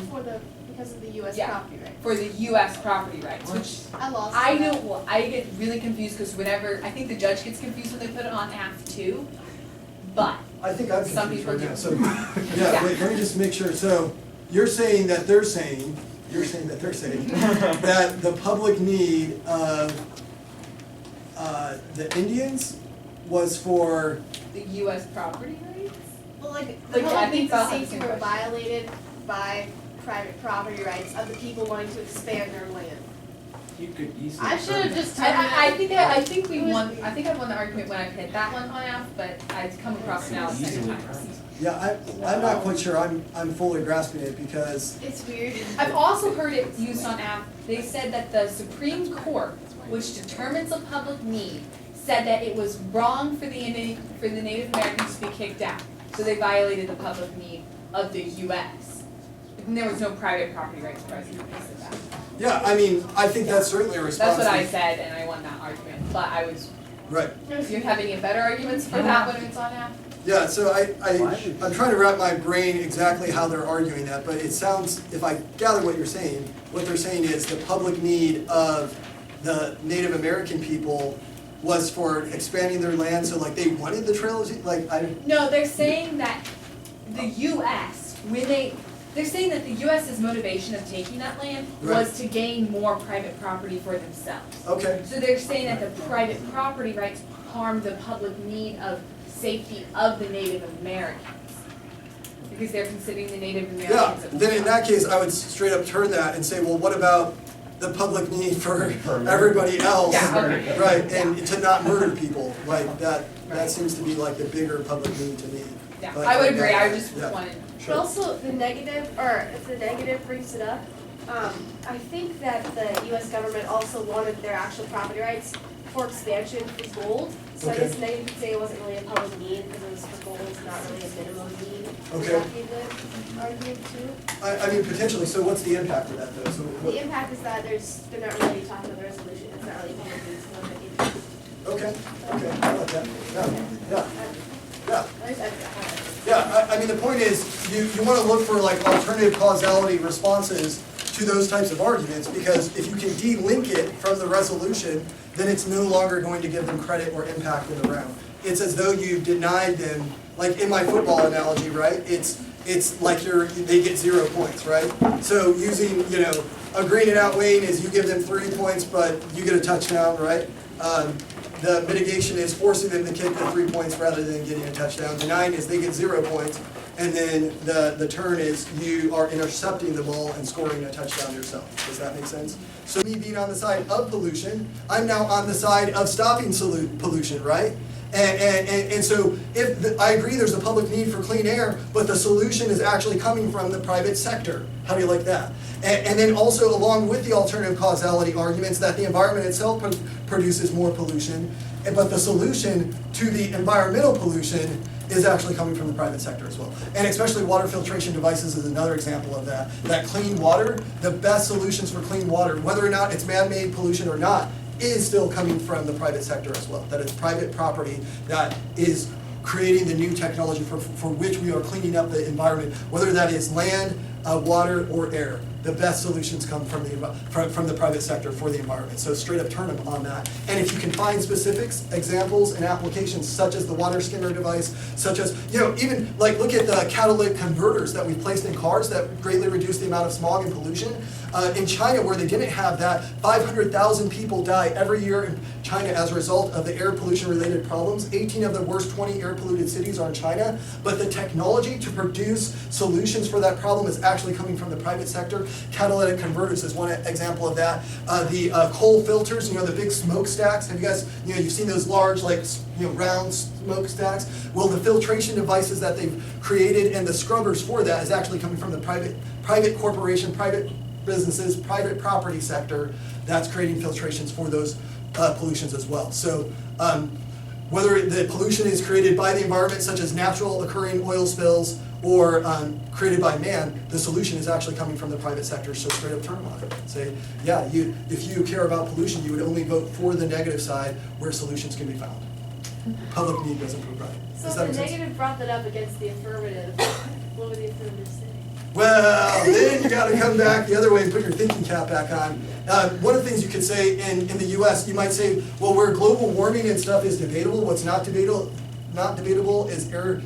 Because of the U.S. Yeah. property right. for the U.S. property rights, which I lost. I that. know. Well, I get really confused because whenever I think the judge gets confused when they put it on app too, but I think I'm Some confused people right now. do. So Yeah. wait, let me just make sure. So you're saying that they're saying that the public need of the Indians was for, The US property rights? Well, like, Like, the I public think needs of that's the safety same were question. violated by private property rights of the people wanting to expand their land. You could easily. I should have just I terminated. think we won, I think I won the argument when I hit that one on F, but I've come across it now a second Easily time. terminated. yeah, I'm not quite sure I'm fully grasping it because, It's weird. I've also heard it used on F, they said that the Supreme Court, which determines a public need, said that it was wrong for the Native Americans to be kicked out, so they violated the public need of the US. And there was no private property rights present, they said that. yeah, I mean, I think that's certainly a response. That's what I to- said, and I won that argument, but I was, Right. do you have any better arguments for that when it's on F? Yeah, so I'm trying to wrap my brain exactly how they're arguing that, but it sounds, if I gather what you're saying, what they're saying is the public need of the Native American people was for expanding their land, so like they wanted the trails, like, No, they're saying that the US, they're saying that the US's motivation of taking that land was to gain more private property for themselves. okay, So they're saying that the private property rights harm the public need of safety of the Native Americans. Because they're considering the Native yeah, Americans a then in that case, I would straight up turn that and say, well, what about the public need for everybody else? Yeah, okay. Right, and to not murder people, like, that seems to be like the bigger public need to me. Yeah, But- I would agree, I just Yeah. wanted, But also, the negative, or if the negative brings it up, I think that the US government also wanted their actual property rights for expansion for gold. So I Okay. guess negative could say it wasn't really a public need, because it was for gold, it's not really a minimum need. So Okay. that could be the argument too. I mean, potentially, so what's the impact of that though? So what- The impact is that they're not really talking about the resolution, it's not really public needs, it's more like it. Okay, I like that, yeah. At least I Yeah, I mean, the point is, you wanna look for like alternative causality responses to those types of arguments, because if you can de-link it from the resolution, then it's no longer going to give them credit or impact in the round. It's as though you denied them, like in my football analogy, right? It's like they get 0 points, right? So using, a green and out lane is you give them 3 points, but you get a touchdown, right? The mitigation is forcing them to kick the 3 points rather than getting a touchdown. Denying is they get 0 points, and then the turn is you are intercepting the ball and scoring a touchdown yourself. Does that make sense? So me being on the side of pollution, I'm now on the side of stopping pollution, right? And so I agree there's a public need for clean air, but the solution is actually coming from the private sector. How do you like that? And then also along with the alternative causality arguments that the environment itself produces more pollution, but the solution to the environmental pollution is actually coming from the private sector as well. And especially water filtration devices is another example of that. That clean water, the best solutions for clean water, whether or not it's man-made pollution or not, is still coming from the private sector as well. That it's private property that is creating the new technology for which we are cleaning up the environment, whether that is land, water, or air. The best solutions come from the private sector for the environment. So straight up turn them on that. And if you can find specifics, examples, and applications such as the water skimmer device, such as, even like look at the catalytic converters that we've placed in cars that greatly reduce the amount of smog and pollution. In China, where they didn't have that, 500,000 people die every year in China as a result of the air pollution related problems. 18 of the worst 20 air polluted cities are in China. But the technology to produce solutions for that problem is actually coming from the private sector. Catalytic converters is one example of that. The coal filters, the big smokestacks. Have you guys, you've seen those large, round smokestacks? Well, the filtration devices that they've created and the scrubbers for that is actually coming from the private corporation, private businesses, private property sector that's creating filtrations for those pollutions as well. So whether the pollution is created by the environment, such as natural occurring oil spills, or created by man, the solution is actually coming from the private sector. So straight up turn them on it. Say, yeah, if you care about pollution, you would only vote for the negative side where solutions can be found. Public need doesn't prove right. So Does if that the make sense? negative brought that up against the affirmative, what would the affirmative say? Well, then you gotta come back the other way and put your thinking cap back on. One of the things you could say in the US, you might say, well, where global warming and stuff is debatable, what's not debatable is air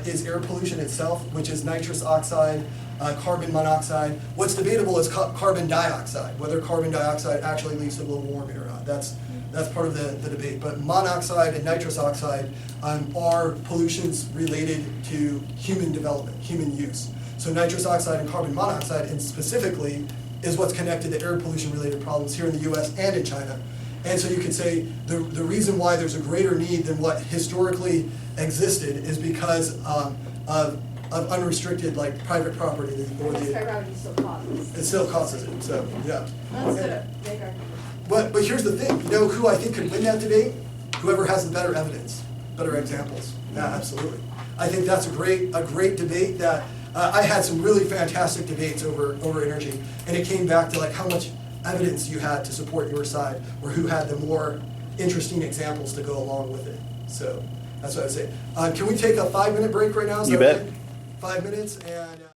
is air pollution itself, which is nitrous oxide, carbon monoxide. What's debatable is carbon dioxide, whether carbon dioxide actually leads to global warming or not. That's part of the debate. But monoxide and nitrous oxide are pollutions related to human development, human use. So nitrous oxide and carbon monoxide, and specifically, is what's connected to air pollution-related problems here in the U.S. and in China. And so you could say the reason why there's a greater need than what historically existed is because of unrestricted, like, private property or That's the. gravity still causes. It still causes it, so, yeah. Let's make our. But here's the thing, you know who I think could win that debate? Whoever has the better evidence, better examples. Yeah, absolutely. I think that's a great debate that, I had some really fantastic debates over energy, and it came back to like how much evidence you had to support your side, or who had the more interesting examples to go along with it. So that's what I would say. Can we take a 5-minute break right now? Is You that bet. okay? 5 minutes and.